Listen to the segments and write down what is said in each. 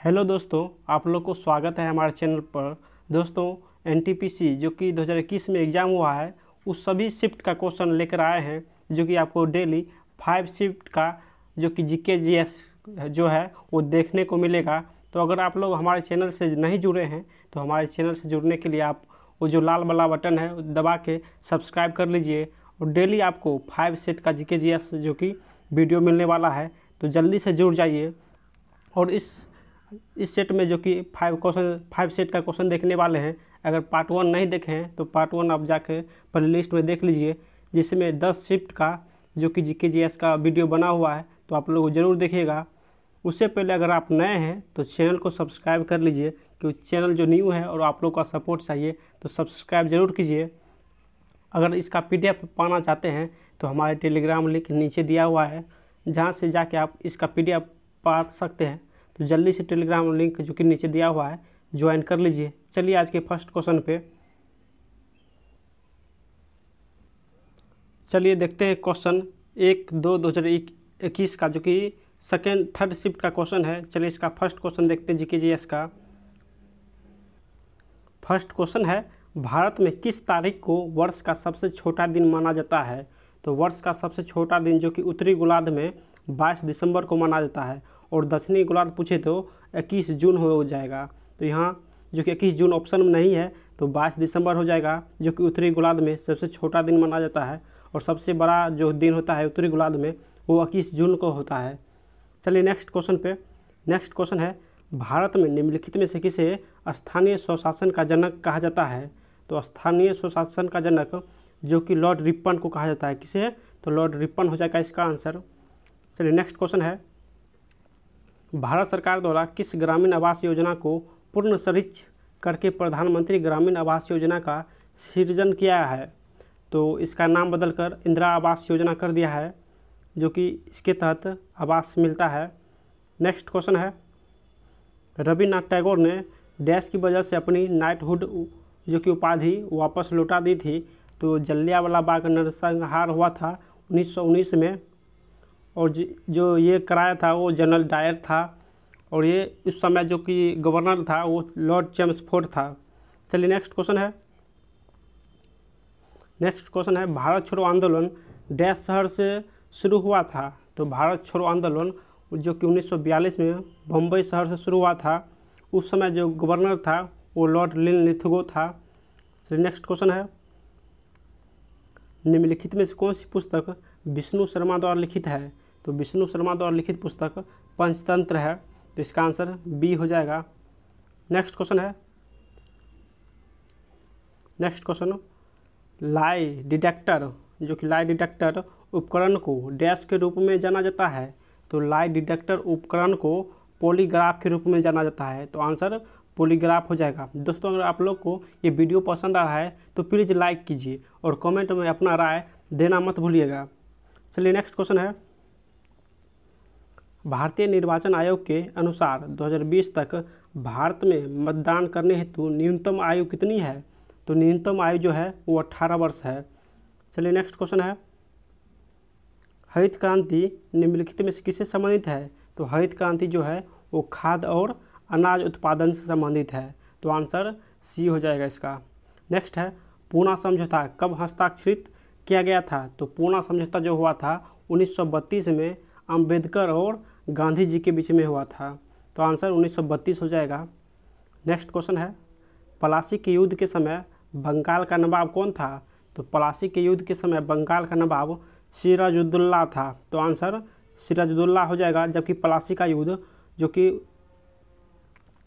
Hello दोस्तों, आप लोग को स्वागत है हमारे चैनल पर। दोस्तों, एनटीपीसी जो कि 2021 में एग्ज़ाम हुआ है उस सभी शिफ्ट का क्वेश्चन लेकर आए हैं, जो कि आपको डेली 5 शिफ्ट का जो कि जीके जीएस जो है वो देखने को मिलेगा। तो अगर आप लोग हमारे चैनल से नहीं जुड़े हैं तो हमारे चैनल से जुड़ने के लिए आप वो जो लाल वाला बटन है दबा के सब्सक्राइब कर लीजिए। और डेली आपको 5 सेट का जीके जीएस जो कि वीडियो मिलने वाला है, तो जल्दी से जुड़ जाइए। और इस सेट में जो कि 5 सेट का क्वेश्चन देखने वाले हैं, अगर पार्ट 1 नहीं देखे हैं तो पार्ट 1 आप जाकर प्ले लिस्ट में देख लीजिए, जिसमें 10 शिफ्ट का जो कि जीके जीएस का वीडियो बना हुआ है, तो आप लोग ज़रूर देखिएगा। उससे पहले अगर आप नए हैं तो चैनल को सब्सक्राइब कर लीजिए, क्योंकि चैनल जो न्यू है और आप लोग का सपोर्ट चाहिए तो सब्सक्राइब ज़रूर कीजिए। अगर इसका PDF पाना चाहते हैं तो हमारे टेलीग्राम लिंक नीचे दिया हुआ है, जहाँ से जाके आप इसका PDF पा सकते हैं। तो जल्दी से टेलीग्राम लिंक जो कि नीचे दिया हुआ है ज्वाइन कर लीजिए। चलिए आज के फर्स्ट क्वेश्चन पे चलिए देखते हैं। क्वेश्चन 1/2/2021 का जो कि थर्ड शिफ्ट का क्वेश्चन है। चलिए इसका फर्स्ट क्वेश्चन देखते हैं जीके जीएस का। फर्स्ट क्वेश्चन है, भारत में किस तारीख को वर्ष का सबसे छोटा दिन माना जाता है? तो वर्ष का सबसे छोटा दिन जो कि उत्तरी गोलार्ध में 22 दिसंबर को माना जाता है, और दक्षिणी गोलार्ध पूछे तो 21 जून हो जाएगा। तो यहाँ जो कि 21 जून ऑप्शन में नहीं है, तो 22 दिसंबर हो जाएगा, जो कि उत्तरी गोलार्ध में सबसे छोटा दिन माना जाता है। और सबसे बड़ा जो दिन होता है उत्तरी गोलार्ध में वो 21 जून को होता है। चलिए नेक्स्ट क्वेश्चन पे। नेक्स्ट क्वेश्चन है, भारत में निम्नलिखित में से किसे स्थानीय स्वशासन का जनक कहा जाता है? तो स्थानीय स्वशासन का जनक जो कि लॉर्ड रिपन को कहा जाता है। किसे? तो लॉर्ड रिपन हो जाएगा इसका आंसर। चलिए नेक्स्ट क्वेश्चन है, भारत सरकार द्वारा किस ग्रामीण आवास योजना को पुनर्सृजित करके प्रधानमंत्री ग्रामीण आवास योजना का सृजन किया है? तो इसका नाम बदलकर इंदिरा आवास योजना कर दिया है, जो कि इसके तहत आवास मिलता है। नेक्स्ट क्वेश्चन है, रविन्द्रनाथ टैगोर ने डैश की वजह से अपनी नाइटहुड जो कि उपाधि वापस लौटा दी थी? तो जलियांवाला बाग नरसंहार हुआ था 1919 में, और जो ये कराया था वो जनरल डायर था, और ये उस समय जो कि गवर्नर था वो लॉर्ड चेम्सफोर्ड था। चलिए नेक्स्ट क्वेश्चन है। नेक्स्ट क्वेश्चन है, भारत छोड़ो आंदोलन डैश शहर से शुरू हुआ था? तो भारत छोड़ो आंदोलन जो कि 1942 में बम्बई शहर से शुरू हुआ था। उस समय जो गवर्नर था वो लॉर्ड लिनलिथगो था। चलिए नेक्स्ट क्वेश्चन है, निम्नलिखित में से कौन सी पुस्तक विष्णु शर्मा द्वारा लिखित है? तो विष्णु शर्मा द्वारा लिखित पुस्तक पंचतंत्र है, तो इसका आंसर बी हो जाएगा। नेक्स्ट क्वेश्चन है, नेक्स्ट क्वेश्चन, लाई डिटेक्टर जो कि लाई डिटेक्टर उपकरण को डैश के रूप में जाना जाता है? तो लाई डिटेक्टर उपकरण को पॉलीग्राफ के रूप में जाना जाता है, तो आंसर पॉलीग्राफ हो जाएगा। दोस्तों, अगर आप लोग को ये वीडियो पसंद आ रहा है तो प्लीज़ लाइक कीजिए और कमेंट में अपना राय देना मत भूलिएगा। चलिए नेक्स्ट क्वेश्चन है, भारतीय निर्वाचन आयोग के अनुसार 2020 तक भारत में मतदान करने हेतु न्यूनतम आयु कितनी है? तो न्यूनतम आयु जो है वो 18 वर्ष है। चलिए नेक्स्ट क्वेश्चन है, हरित क्रांति निम्नलिखित में से किससे संबंधित है? तो हरित क्रांति जो है वो खाद्य और अनाज उत्पादन से संबंधित है, तो आंसर सी हो जाएगा इसका। नेक्स्ट है, पूना समझौता कब हस्ताक्षरित किया गया था? तो पूना समझौता जो हुआ था 1932 में अंबेडकर और गांधी जी के बीच में हुआ था, तो आंसर 1932 हो जाएगा। नेक्स्ट क्वेश्चन है, पलासी के युद्ध के समय बंगाल का नवाब कौन था? तो पलासी के युद्ध के समय बंगाल का नवाब सिराजुद्दौला था, तो आंसर सिराजुद्दौला हो जाएगा। जबकि पलासी का युद्ध जो कि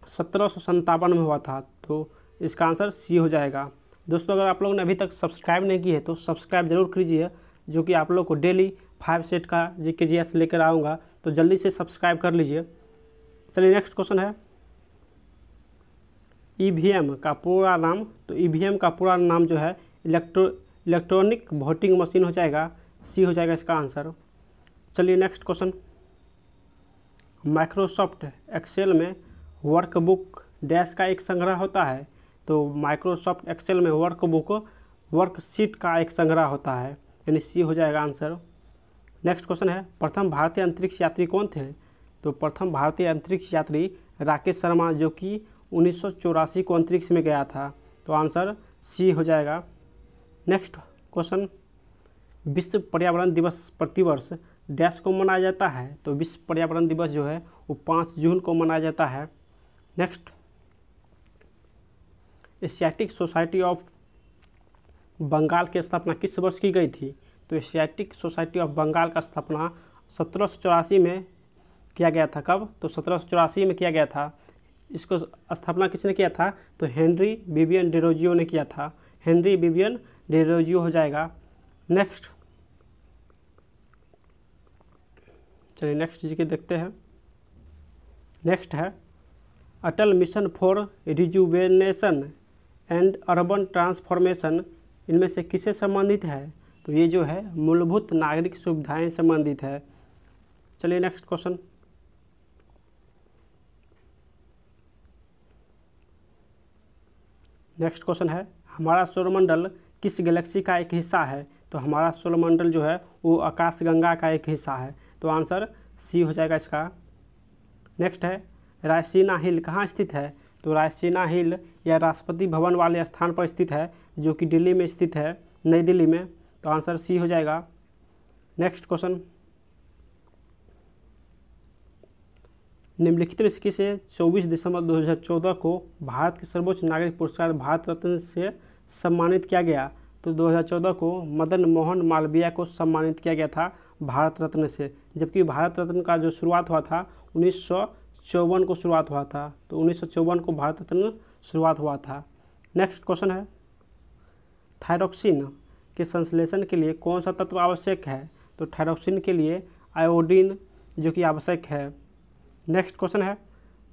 1757 में हुआ था, तो इसका आंसर सी हो जाएगा। दोस्तों, अगर आप लोगों ने अभी तक सब्सक्राइब नहीं की है तो सब्सक्राइब जरूर कीजिए, जो कि आप लोग को डेली 5 सेट का जीके जीएस लेकर आऊँगा, तो जल्दी से सब्सक्राइब कर लीजिए। चलिए नेक्स्ट क्वेश्चन है, ईवीएम का पूरा नाम? तो ईवीएम का पूरा नाम जो है इलेक्ट्रॉनिक वोटिंग मशीन हो जाएगा, सी हो जाएगा इसका आंसर। चलिए नेक्स्ट क्वेश्चन, माइक्रोसॉफ्ट एक्सेल में वर्कबुक डैश का एक संग्रह होता है? तो माइक्रोसॉफ्ट एक्सेल में वर्कशीट का एक संग्रह होता है, यानी सी हो जाएगा आंसर। नेक्स्ट क्वेश्चन है, प्रथम भारतीय अंतरिक्ष यात्री कौन थे? तो प्रथम भारतीय अंतरिक्ष यात्री राकेश शर्मा जो कि 1984 को अंतरिक्ष में गया था। तो आंसर सी हो जाएगा। नेक्स्ट क्वेश्चन, विश्व पर्यावरण दिवस प्रतिवर्ष डैश को मनाया जाता है। तो विश्व पर्यावरण दिवस जो है वो 5 जून को मनाया जाता है। Next, Asiatic society of Bengal की स्थापना किस वर्ष की गई थी। तो एशियाटिक सोसाइटी ऑफ बंगाल का स्थापना 1784 में किया गया था। कब? तो 1784 में किया गया था। इसको स्थापना किसने किया था? तो हेनरी विवियन डेरोजियो ने किया था। हेनरी विवियन डेरोजियो हो जाएगा। नेक्स्ट, चलिए नेक्स्ट जी के देखते हैं। नेक्स्ट है Atal mission for rejuvenation and urban transformation, इनमें से किससे संबंधित है? तो ये जो है मूलभूत नागरिक सुविधाएं संबंधित है। चलिए नेक्स्ट क्वेश्चन, नेक्स्ट क्वेश्चन है हमारा सौरमंडल किस गैलेक्सी का एक हिस्सा है। तो हमारा सौरमंडल जो है वो आकाशगंगा का एक हिस्सा है। तो आंसर सी हो जाएगा इसका। नेक्स्ट है रायसीना हिल कहाँ स्थित है। तो रायसीना हिल या राष्ट्रपति भवन वाले स्थान पर स्थित है जो कि दिल्ली में स्थित है, नई दिल्ली में। तो आंसर सी हो जाएगा। नेक्स्ट क्वेश्चन, निम्नलिखित में से किसे 24 दिसंबर 2014 को भारत के सर्वोच्च नागरिक पुरस्कार भारत रत्न से सम्मानित किया गया। तो 2014 को मदन मोहन मालवीय को सम्मानित किया गया था भारत रत्न से, जबकि भारत रत्न का जो शुरुआत हुआ था 1954 को शुरुआत हुआ था। तो 1954 को भारत रत्न शुरुआत हुआ था। नेक्स्ट क्वेश्चन है थायरॉक्सिन के संश्लेषण के लिए कौन सा तत्व आवश्यक है। तो थायरॉक्सिन के लिए आयोडीन जो कि आवश्यक है। नेक्स्ट क्वेश्चन है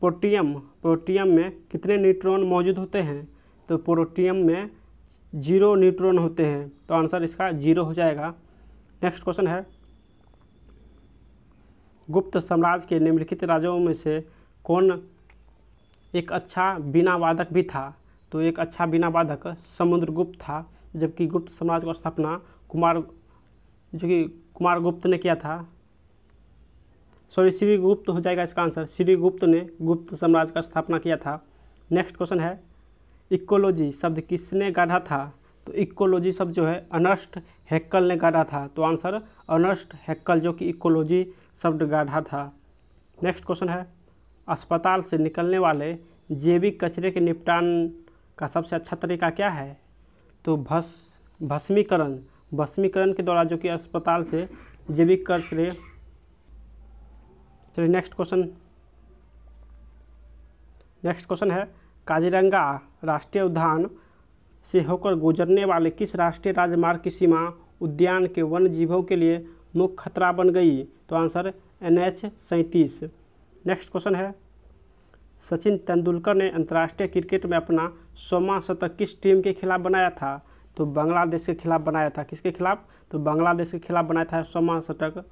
प्रोटियम में कितने न्यूट्रॉन मौजूद होते हैं। तो प्रोटियम में 0 न्यूट्रॉन होते हैं। तो आंसर इसका 0 हो जाएगा। नेक्स्ट क्वेश्चन है गुप्त साम्राज्य के निम्नलिखित राजाओं में से कौन एक अच्छा बीना वादक भी था। तो एक अच्छा बीना वादक समुद्रगुप्त था, जबकि गुप्त साम्राज्य की स्थापना कुमारगुप्त ने किया था। श्रीगुप्त हो जाएगा इसका आंसर। श्रीगुप्त ने गुप्त साम्राज्य का स्थापना किया था। नेक्स्ट क्वेश्चन है इकोलॉजी शब्द किसने गाढ़ा था। तो इकोलॉजी शब्द जो है अर्नस्ट हैक्कल ने गाढ़ा था। तो आंसर अर्नस्ट हैक्कल जो कि इकोलॉजी शब्द गाढ़ा था। नेक्स्ट क्वेश्चन है अस्पताल से निकलने वाले जैविक कचरे के निपटान का सबसे अच्छा तरीका क्या है। तो भस्मीकरण के द्वारा जो कि अस्पताल से जैविक कचरे। चलिए नेक्स्ट क्वेश्चन है काजीरंगा राष्ट्रीय उद्यान से होकर गुजरने वाले किस राष्ट्रीय राजमार्ग की सीमा उद्यान के वन्य जीवों के लिए मुख्य खतरा बन गई। तो आंसर NH 37। नेक्स्ट क्वेश्चन है सचिन तेंदुलकर ने अंतर्राष्ट्रीय क्रिकेट में अपना 100वां शतक किस टीम के खिलाफ बनाया था। तो बांग्लादेश के खिलाफ बनाया था। किसके खिलाफ? तो बांग्लादेश के खिलाफ बनाया था 100वां शतक।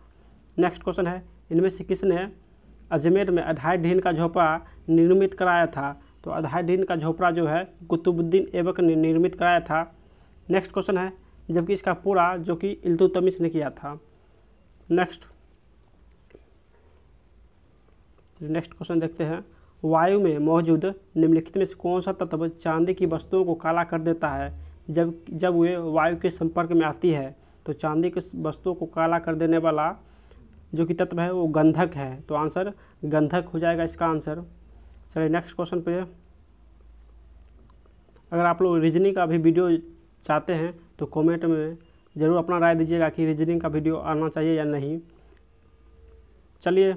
नेक्स्ट क्वेश्चन है इनमें से किसने अजमेर में अढ़ाई ढीन का झोपड़ा निर्मित कराया था। तो अढ़ाई ढीन का झोपड़ा जो है कुतुबुद्दीन ऐबक ने निर्मित कराया था। नेक्स्ट क्वेश्चन है जबकि इसका पूरा जो कि इल्तुतमिश ने किया था। नेक्स्ट क्वेश्चन देखते हैं वायु में मौजूद निम्नलिखित में से कौन सा तत्व चांदी की वस्तुओं को काला कर देता है जब वे वायु के संपर्क में आती है। तो चांदी की वस्तुओं को काला कर देने वाला जो कि तत्व है वो गंधक है। तो आंसर गंधक हो जाएगा इसका आंसर। चलिए नेक्स्ट क्वेश्चन पे, अगर आप लोग रीजनिंग का भी वीडियो चाहते हैं तो कमेंट में ज़रूर अपना राय दीजिएगा कि रीजनिंग का वीडियो आना चाहिए या नहीं। चलिए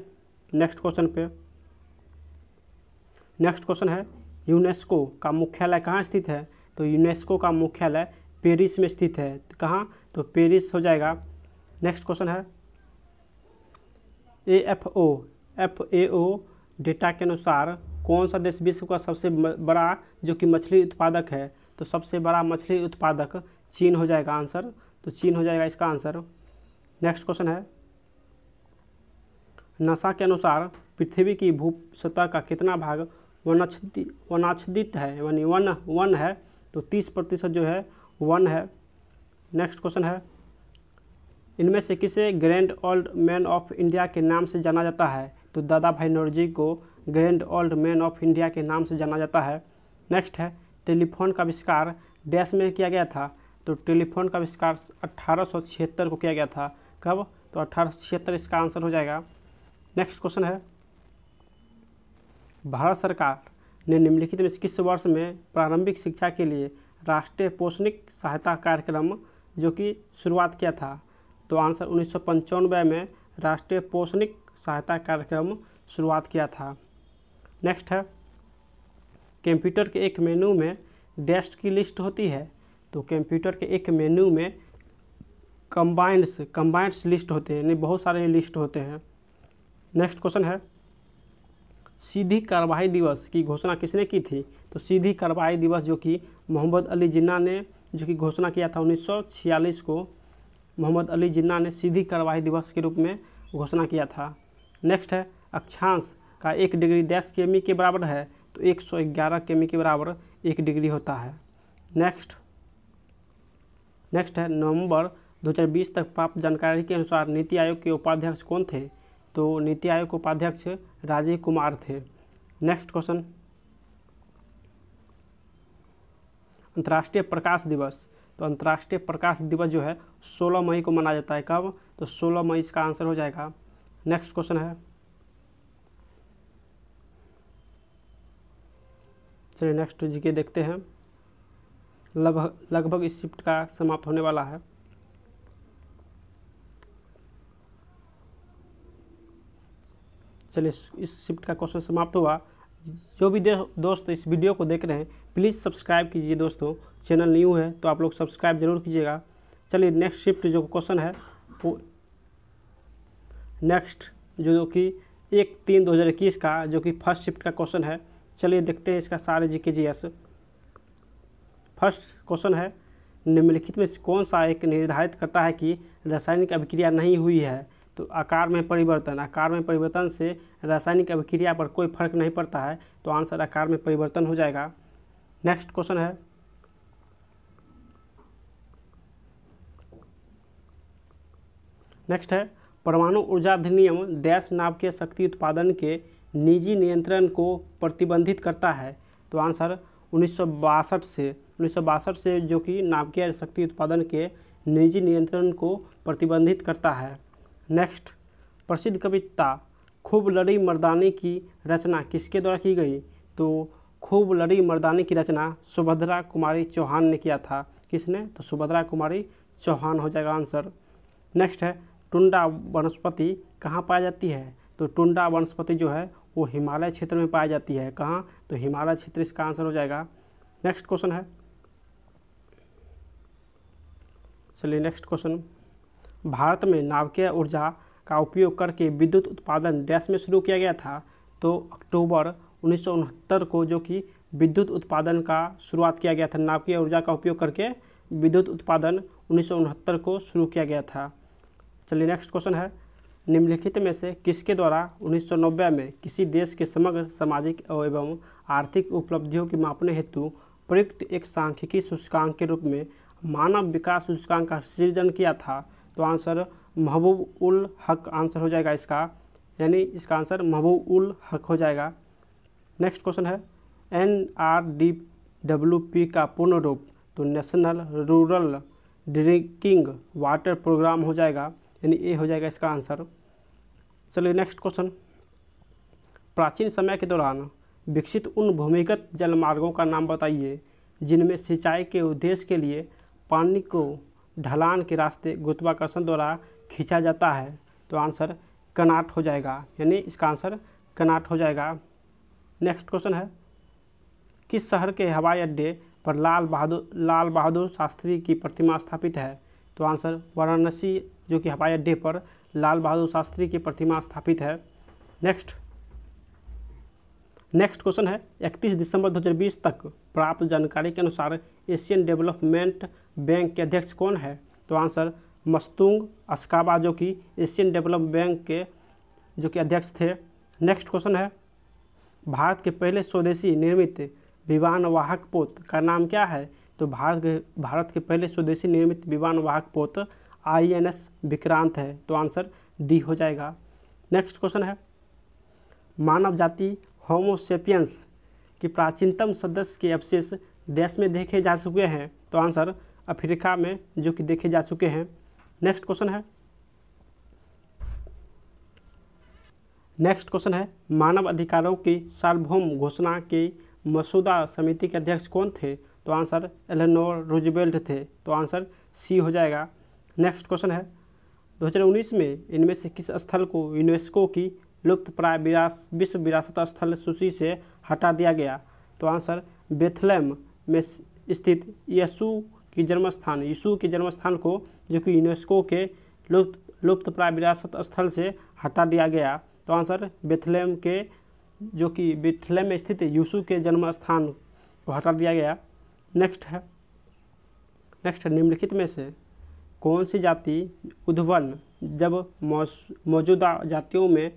नेक्स्ट क्वेश्चन पे। नेक्स्ट क्वेश्चन है यूनेस्को का मुख्यालय कहाँ स्थित है। तो यूनेस्को का मुख्यालय पेरिस में स्थित है। कहाँ? तो पेरिस हो जाएगा। नेक्स्ट क्वेश्चन है FAO डेटा के अनुसार कौन सा देश विश्व का सबसे बड़ा जो कि मछली उत्पादक है। तो सबसे बड़ा मछली उत्पादक चीन हो जाएगा आंसर। तो चीन हो जाएगा इसका आंसर। नेक्स्ट क्वेश्चन है नासा के अनुसार पृथ्वी की भू सतह का कितना भाग वनाच्छादित है, यानी वन है। तो 30% जो है वन है। नेक्स्ट क्वेश्चन है इनमें से किसे grand old man of India के नाम से जाना जाता है। तो दादा भाई नौरोजी को grand old man of India के नाम से जाना जाता है। नेक्स्ट है टेलीफोन का आविष्कार डैश में किया गया था। तो टेलीफोन का आविष्कार 1876 को किया गया था। कब? तो 1876 इसका आंसर हो जाएगा। नेक्स्ट क्वेश्चन है भारत सरकार ने निम्नलिखित में किस वर्ष में प्रारंभिक शिक्षा के लिए राष्ट्रीय पोषणिक सहायता कार्यक्रम जो कि शुरुआत किया था? तो आंसर 1995 में राष्ट्रीय पोषणिक सहायता कार्यक्रम शुरुआत किया था। नेक्स्ट है कंप्यूटर के एक मेनू में डैश की लिस्ट होती है। तो कंप्यूटर के एक मेनू में कंबाइंड्स लिस्ट होते हैं, यानी बहुत सारे लिस्ट होते हैं। नेक्स्ट क्वेश्चन है सीधी कार्रवाई दिवस की घोषणा किसने की थी? तो सीधी कार्रवाई दिवस जो कि मोहम्मद अली जिन्ना ने जो कि घोषणा किया था 1946 को, मोहम्मद अली जिन्ना ने सीधी कार्रवाई दिवस के रूप में घोषणा किया था। नेक्स्ट है अक्षांश का 1 डिग्री डैश केमी के बराबर है। तो 111 केमी के बराबर 1 डिग्री होता है। नेक्स्ट है नवंबर 2020 तक प्राप्त जानकारी के अनुसार नीति आयोग के उपाध्यक्ष कौन थे? तो नीति आयोग के उपाध्यक्ष राजीव कुमार थे। नेक्स्ट क्वेश्चन अंतर्राष्ट्रीय प्रकाश दिवस। तो अंतर्राष्ट्रीय प्रकाश दिवस जो है 16 मई को मनाया जाता है। कब? तो 16 मई इसका आंसर हो जाएगा। नेक्स्ट क्वेश्चन है चलिए नेक्स्ट जीके देखते हैं। लगभग इस शिफ्ट का समाप्त होने वाला है। चलिए इस शिफ्ट का क्वेश्चन समाप्त हुआ। जो भी दोस्त इस वीडियो को देख रहे हैं प्लीज़ सब्सक्राइब कीजिए दोस्तों, चैनल न्यू है तो आप लोग सब्सक्राइब जरूर कीजिएगा। चलिए नेक्स्ट शिफ्ट जो क्वेश्चन है वो नेक्स्ट जो कि 1/3/2021 का जो कि फर्स्ट शिफ्ट का क्वेश्चन है। चलिए देखते हैं इसका सारे जीके जीएस। फर्स्ट क्वेश्चन है निम्नलिखित में कौन सा एक निर्धारित करता है कि रासायनिक अभिक्रिया नहीं हुई है? तो आकार में परिवर्तन से रासायनिक अभिक्रिया पर कोई फर्क नहीं पड़ता है। तो आंसर आकार में परिवर्तन हो जाएगा। नेक्स्ट क्वेश्चन है परमाणु ऊर्जा अधिनियम डैश नाभिकीय शक्ति उत्पादन के निजी नियंत्रण को प्रतिबंधित करता है। तो आंसर 1962 से जो कि नाभिकीय शक्ति उत्पादन के निजी नियंत्रण को प्रतिबंधित करता है। नेक्स्ट प्रसिद्ध कविता खूब लड़ी मर्दानी की रचना किसके द्वारा की गई? तो खूब लड़ी मर्दानी की रचना सुभद्रा कुमारी चौहान ने किया था। किसने? तो सुभद्रा कुमारी चौहान हो जाएगा आंसर। नेक्स्ट है टुंडा वनस्पति कहाँ पाई जाती है? तो टुंडा वनस्पति जो है वो हिमालय क्षेत्र में पाई जाती है। कहाँ? तो हिमालय क्षेत्र इसका आंसर हो जाएगा। नेक्स्ट क्वेश्चन है चलिए नेक्स्ट क्वेश्चन भारत में नाभिकीय ऊर्जा का उपयोग करके विद्युत उत्पादन डैश में शुरू किया गया था। तो अक्टूबर 1969 को जो कि विद्युत उत्पादन का शुरुआत किया गया था। नाभिकीय ऊर्जा का उपयोग करके विद्युत उत्पादन 1969 को शुरू किया गया था। चलिए नेक्स्ट क्वेश्चन है निम्नलिखित में से किसके द्वारा 1990 में किसी देश के समग्र सामाजिक एवं आर्थिक उपलब्धियों की मापने हेतु प्रयुक्त एक सांख्यिकी सूचकांक के रूप में मानव विकास सूचकांक का सृजन किया था? तो आंसर महबूब उल हक आंसर हो जाएगा इसका, यानी इसका आंसर महबूब उल हक हो जाएगा। नेक्स्ट क्वेश्चन है NRDWP का पूर्ण रूप? तो national rural drinking water programme हो जाएगा, यानी ए हो जाएगा इसका आंसर। चलिए नेक्स्ट क्वेश्चन प्राचीन समय के दौरान विकसित उन भूमिगत जलमार्गों का नाम बताइए जिनमें सिंचाई के उद्देश्य के लिए पानी को ढलान के रास्ते गुरुत्वाकर्षण द्वारा खींचा जाता है। तो आंसर कनाट हो जाएगा, यानी इसका आंसर कनाट हो जाएगा। नेक्स्ट क्वेश्चन है किस शहर के हवाई अड्डे पर लाल बहादुर शास्त्री की प्रतिमा स्थापित है? तो आंसर वाराणसी जो कि हवाई अड्डे पर लाल बहादुर शास्त्री की प्रतिमा स्थापित है। नेक्स्ट क्वेश्चन है 31 दिसंबर 2020 तक प्राप्त जानकारी के अनुसार एशियन डेवलपमेंट बैंक के अध्यक्ष कौन है? तो आंसर मस्तूंग अस्काबा जो कि एशियन डेवलपमेंट बैंक के जो कि अध्यक्ष थे। नेक्स्ट क्वेश्चन है भारत के पहले स्वदेशी निर्मित विमान वाहक पोत का नाम क्या है? तो भारत के पहले स्वदेशी निर्मित विमान वाहक पोत INS विक्रांत है। तो आंसर डी हो जाएगा। नेक्स्ट क्वेश्चन है मानव जाति होमो सेपियंस की प्राचीनतम सदस्य के अवशेष देश में देखे जा चुके हैं? तो आंसर अफ्रीका में जो कि देखे जा चुके हैं। नेक्स्ट क्वेश्चन है मानव अधिकारों की सार्वभौम घोषणा की मसूदा समिति के अध्यक्ष कौन थे? तो आंसर एलेनोर रूजवेल्ट थे। तो आंसर सी हो जाएगा। नेक्स्ट क्वेश्चन है 2019 में इनमें से किस स्थल को यूनेस्को की लुप्तप्राय विश्व विरासत स्थल सूची से हटा दिया गया? तो आंसर बेथलेहम में स्थित यीशु की जन्मस्थान को जो कि यूनेस्को के लुप्तप्राय विरासत स्थल से हटा दिया गया। तो आंसर बेथलेहम में स्थित यीशु के जन्म स्थान को हटा दिया गया। नेक्स्ट है निम्नलिखित में से कौन सी जाति उद्भवन जब मौजूदा जातियों में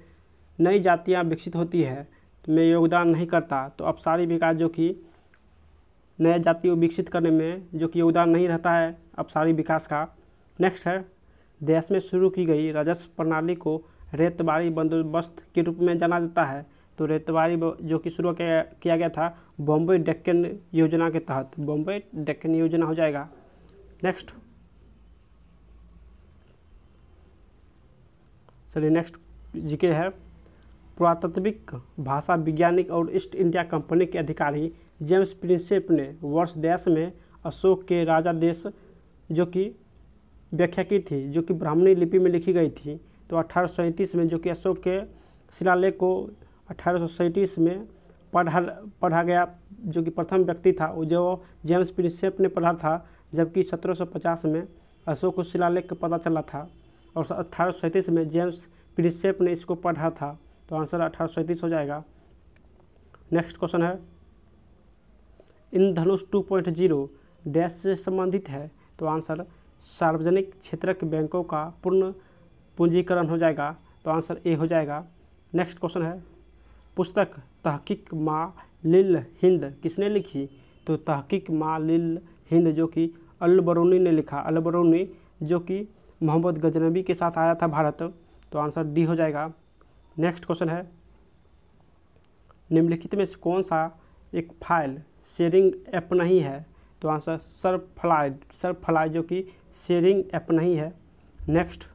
नई जातियां विकसित होती है में योगदान नहीं करता? तो अपसारी विकास जो कि नए जाति को विकसित करने में जो कि योगदान नहीं रहता है अपसारी विकास का। नेक्स्ट है देश में शुरू की गई राजस्व प्रणाली को रेतबारी बंदोबस्त के रूप में जाना जाता है। तो रेतबारी जो कि शुरू किया गया था बॉम्बे डेक्कन योजना के तहत, बॉम्बे डेक्कन योजना हो जाएगा। नेक्स्ट जीके है पुरातात्विक भाषा वैज्ञानिक और ईस्ट इंडिया कंपनी के अधिकारी जेम्स प्रिंसेप ने वर्ष देश में अशोक के राजा देश जो कि व्याख्या की थी जो कि ब्राह्मणी लिपि में लिखी गई थी। तो 1837 में जो कि अशोक के शिलालेख को 1837 में पढ़ा गया जो कि प्रथम व्यक्ति था वो जो जेम्स प्रिंसेप ने पढ़ा था, जबकि 1750 में अशोक को शिलालेख पता चला था और 1837 में जेम्स प्रिंसेप ने इसको पढ़ा था। तो आंसर 1837 हो जाएगा। नेक्स्ट क्वेश्चन है इंद्रधनुष 2.0 डैश से संबंधित है? तो आंसर सार्वजनिक क्षेत्रक बैंकों का पूर्ण पूंजीकरण हो जाएगा। तो आंसर ए हो जाएगा। नेक्स्ट क्वेश्चन है पुस्तक तहकीक माँ लिल हिंद किसने लिखी? तो तहकीक माँ लिल हिंद जो कि अल बरूनी ने लिखा, अल बरूनी जो कि मोहम्मद गजनबी के साथ आया था भारत। तो आंसर डी हो जाएगा। नेक्स्ट क्वेश्चन है निम्नलिखित में से कौन सा एक फाइल शेयरिंग ऐप नहीं है? तो आंसर सरफ्लाई जो कि शेयरिंग ऐप नहीं है। नेक्स्ट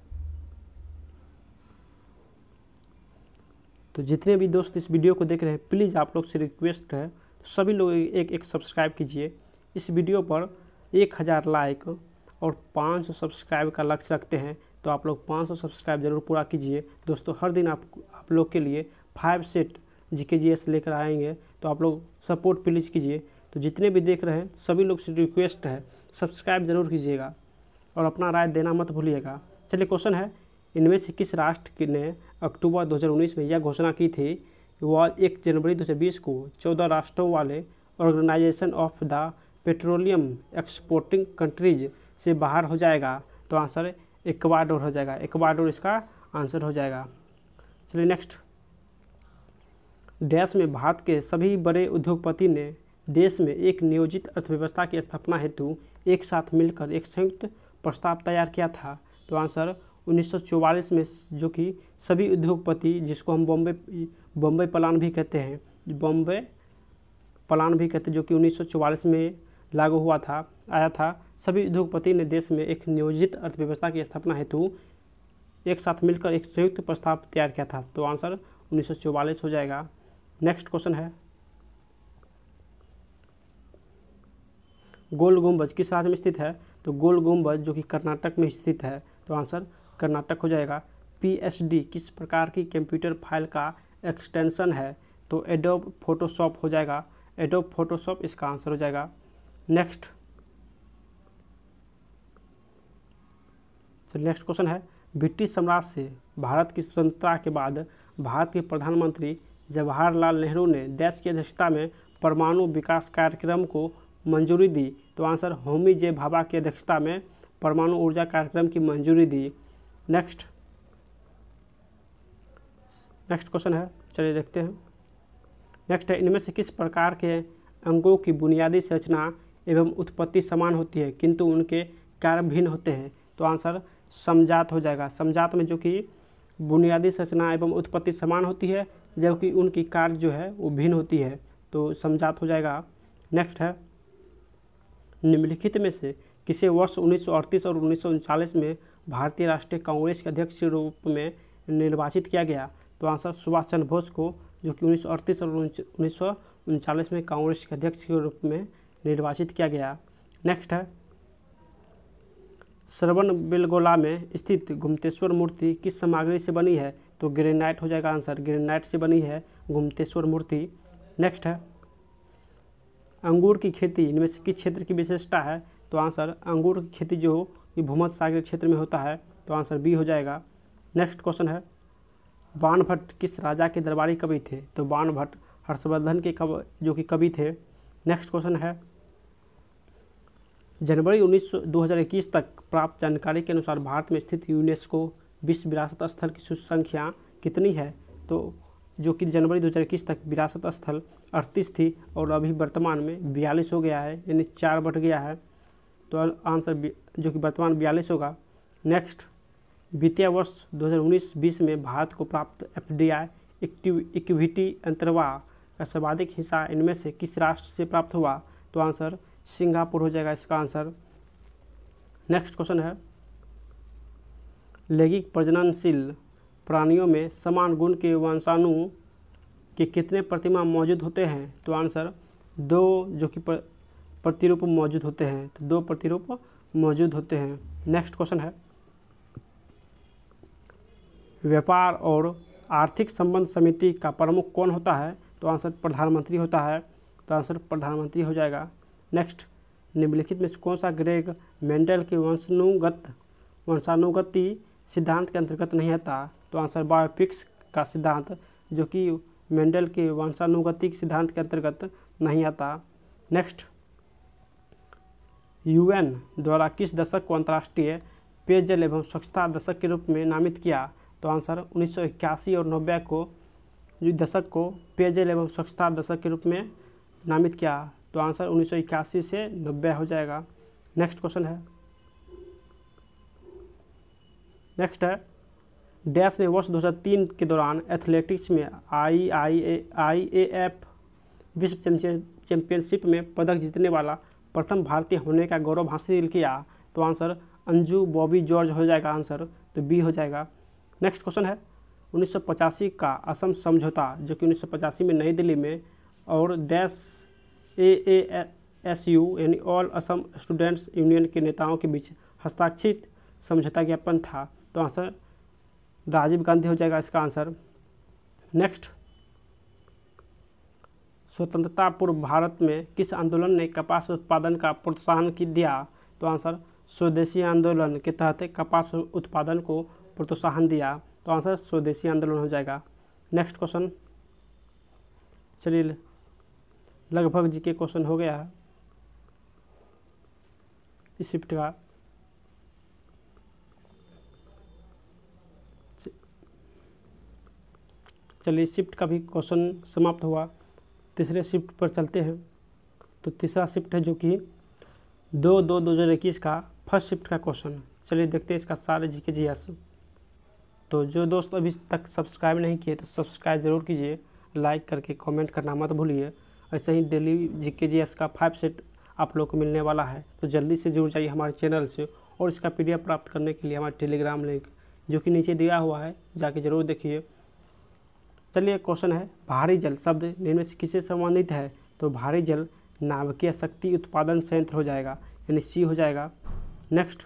तो जितने भी दोस्त इस वीडियो को देख रहे हैं प्लीज़ आप लोग से रिक्वेस्ट है सभी लोग एक सब्सक्राइब कीजिए। इस वीडियो पर 1000 लाइक और 500 सब्सक्राइब का लक्ष्य रखते हैं। तो आप लोग 500 सब्सक्राइब जरूर पूरा कीजिए दोस्तों। हर दिन आप लोग के लिए 5 सेट GKGS लेकर आएंगे, तो आप लोग सपोर्ट प्लीज़ कीजिए। तो जितने भी देख रहे हैं सभी लोग से रिक्वेस्ट है सब्सक्राइब जरूर कीजिएगा और अपना राय देना मत भूलिएगा। चलिए क्वेश्चन है इनमें से किस राष्ट्र ने अक्टूबर 2019 में यह घोषणा की थी वह 1 जनवरी 2020 को 14 राष्ट्रों वाले organisation of the petroleum exporting countries से बाहर हो जाएगा? तो आंसर इक्वाडोर हो जाएगा। इक्वाडोर इसका आंसर हो जाएगा। चलिए नेक्स्ट देश में भारत के सभी बड़े उद्योगपति ने देश में एक नियोजित अर्थव्यवस्था की स्थापना हेतु एक साथ मिलकर एक संयुक्त प्रस्ताव तैयार किया था। तो आंसर 1944 में जो कि सभी उद्योगपति जिसको हम बॉम्बे प्लान भी कहते हैं, जो कि 1944 में लागू आया था। सभी उद्योगपति ने देश में एक नियोजित अर्थव्यवस्था की स्थापना हेतु एक साथ मिलकर एक संयुक्त प्रस्ताव तैयार किया था। तो आंसर 1944 हो जाएगा। नेक्स्ट क्वेश्चन है गोल गुंबज किस राज्य में स्थित है? तो गोल गुंबज जो कि कर्नाटक में स्थित है। तो आंसर कर्नाटक हो जाएगा। PSD किस प्रकार की कंप्यूटर फाइल का एक्सटेंशन है? तो एडोब फोटोशॉप हो जाएगा। एडोब फोटोशॉप इसका आंसर हो जाएगा। नेक्स्ट क्वेश्चन है ब्रिटिश साम्राज्य से भारत की स्वतंत्रता के बाद भारत के प्रधानमंत्री जवाहरलाल नेहरू ने देश की अध्यक्षता में परमाणु विकास कार्यक्रम को मंजूरी दी। तो आंसर होमी जे भाभा की अध्यक्षता में परमाणु ऊर्जा कार्यक्रम की मंजूरी दी। नेक्स्ट क्वेश्चन है, चलिए देखते हैं। नेक्स्ट है इनमें से किस प्रकार के अंगों की बुनियादी संरचना एवं उत्पत्ति समान होती है किंतु उनके कार्य भिन्न होते हैं? तो आंसर समजात हो जाएगा। समजात में जो कि बुनियादी संरचना एवं उत्पत्ति समान होती है जबकि उनकी कार्य जो है वो भिन्न होती है, तो समझात हो जाएगा। नेक्स्ट है, निम्नलिखित में से किसे वर्ष 1938 और 1939 में भारतीय राष्ट्रीय कांग्रेस के अध्यक्ष के रूप में निर्वाचित किया गया? तो आंसर सुभाष चंद्र बोस को, जो कि 1938 और 1939 में कांग्रेस के अध्यक्ष के रूप में निर्वाचित किया गया। नेक्स्ट है, श्रवणबेलगोला में स्थित गुप्तेश्वर मूर्ति किस सामग्री से बनी है? तो ग्रेनाइट हो जाएगा आंसर, ग्रेनाइट से बनी है गुप्तेश्वर मूर्ति। नेक्स्ट है, अंगूर की खेती इनमें से किस क्षेत्र की विशेषता है? तो आंसर अंगूर की खेती जो ये भूमध्य सागरीय क्षेत्र में होता है, तो आंसर बी हो जाएगा। नेक्स्ट क्वेश्चन है, बाणभट्ट किस राजा के दरबारी कवि थे? तो बाणभट्ट हर्षवर्धन के जो कि कवि थे। नेक्स्ट क्वेश्चन है, जनवरी 2021 तक प्राप्त जानकारी के अनुसार भारत में स्थित यूनेस्को विश्व विरासत स्थल की संख्या कितनी है? तो जो कि जनवरी 2021 तक विरासत स्थल 38 थी और अभी वर्तमान में 42 हो गया है, यानी 4 बढ़ गया है, तो आंसर जो कि वर्तमान 42 होगा। नेक्स्ट, वित्तीय वर्ष 2019-20 में भारत को प्राप्त FDI इक्विटी अंतर्वाह का सर्वाधिक हिस्सा इनमें से किस राष्ट्र से प्राप्त हुआ? तो आंसर सिंगापुर हो जाएगा इसका आंसर। नेक्स्ट क्वेश्चन है, लैंगिक प्रजननशील प्राणियों में समान गुण के वंशाणु के कितने प्रतिमा मौजूद होते हैं? तो आंसर 2 जो कि प्रतिरूप मौजूद होते हैं, तो 2 प्रतिरूप मौजूद होते हैं। नेक्स्ट क्वेश्चन है, व्यापार और आर्थिक संबंध समिति का प्रमुख कौन होता है? तो आंसर प्रधानमंत्री होता है, तो आंसर प्रधानमंत्री हो जाएगा। नेक्स्ट, निम्नलिखित में से कौन सा ग्रेग मेंडल के वंशानुगति सिद्धांत के अंतर्गत नहीं आता? तो आंसर बायोपिक्स का सिद्धांत, जो कि मेंडल के वंशानुगति सिद्धांत के अंतर्गत नहीं आता। नेक्स्ट, UN द्वारा किस दशक को अंतर्राष्ट्रीय पेयजल एवं स्वच्छता दशक के रूप में नामित किया? तो आंसर 1981 और 90 को जो दशक को पेयजल एवं स्वच्छता दशक के रूप में नामित किया, तो आंसर 1981 से 90 हो जाएगा। नेक्स्ट क्वेश्चन है, नेक्स्ट है, डैश ने वर्ष 2003 के दौरान एथलेटिक्स में IAAF विश्व चैंपियनशिप में पदक जीतने वाला प्रथम भारतीय होने का गौरव हासिल किया? तो आंसर अंजू बॉबी जॉर्ज हो जाएगा आंसर, तो बी हो जाएगा। नेक्स्ट क्वेश्चन है, 1985 का असम समझौता, जो कि 1985 में नई दिल्ली में और डैश AASU यानी ऑल असम स्टूडेंट्स यूनियन के नेताओं के बीच हस्ताक्षरित समझौता ज्ञापन था, तो आंसर राजीव गांधी हो जाएगा इसका आंसर। नेक्स्ट, स्वतंत्रता पूर्व भारत में किस आंदोलन ने कपास उत्पादन का प्रोत्साहन दिया? तो आंसर स्वदेशी आंदोलन के तहत कपास उत्पादन को प्रोत्साहन दिया, तो आंसर स्वदेशी आंदोलन हो जाएगा। नेक्स्ट क्वेश्चन, चलिए लगभग जी के क्वेश्चन हो गया है इस शिफ्ट का। चलिए शिफ्ट का भी क्वेश्चन समाप्त हुआ, तीसरे शिफ्ट पर चलते हैं। तो तीसरा शिफ्ट है जो कि 2/2/2021 का फर्स्ट शिफ्ट का क्वेश्चन। चलिए देखते हैं इसका सारे जीके जीएस। तो जो दोस्त अभी तक सब्सक्राइब नहीं किए तो सब्सक्राइब ज़रूर कीजिए, लाइक करके कमेंट करना मत भूलिए। ऐसे ही डेली जीके जीएस का 5 सेट आप लोग को मिलने वाला है, तो जल्दी से जुड़ जाइए हमारे चैनल से। और इसका PDF प्राप्त करने के लिए हमारे टेलीग्राम लिंक जो कि नीचे दिया हुआ है, जाके ज़रूर देखिए। चलिए क्वेश्चन है, भारी जल शब्द इनमें से किससे संबंधित है? तो भारी जल नाभिकीय शक्ति उत्पादन संयंत्र हो जाएगा, यानी सी हो जाएगा। नेक्स्ट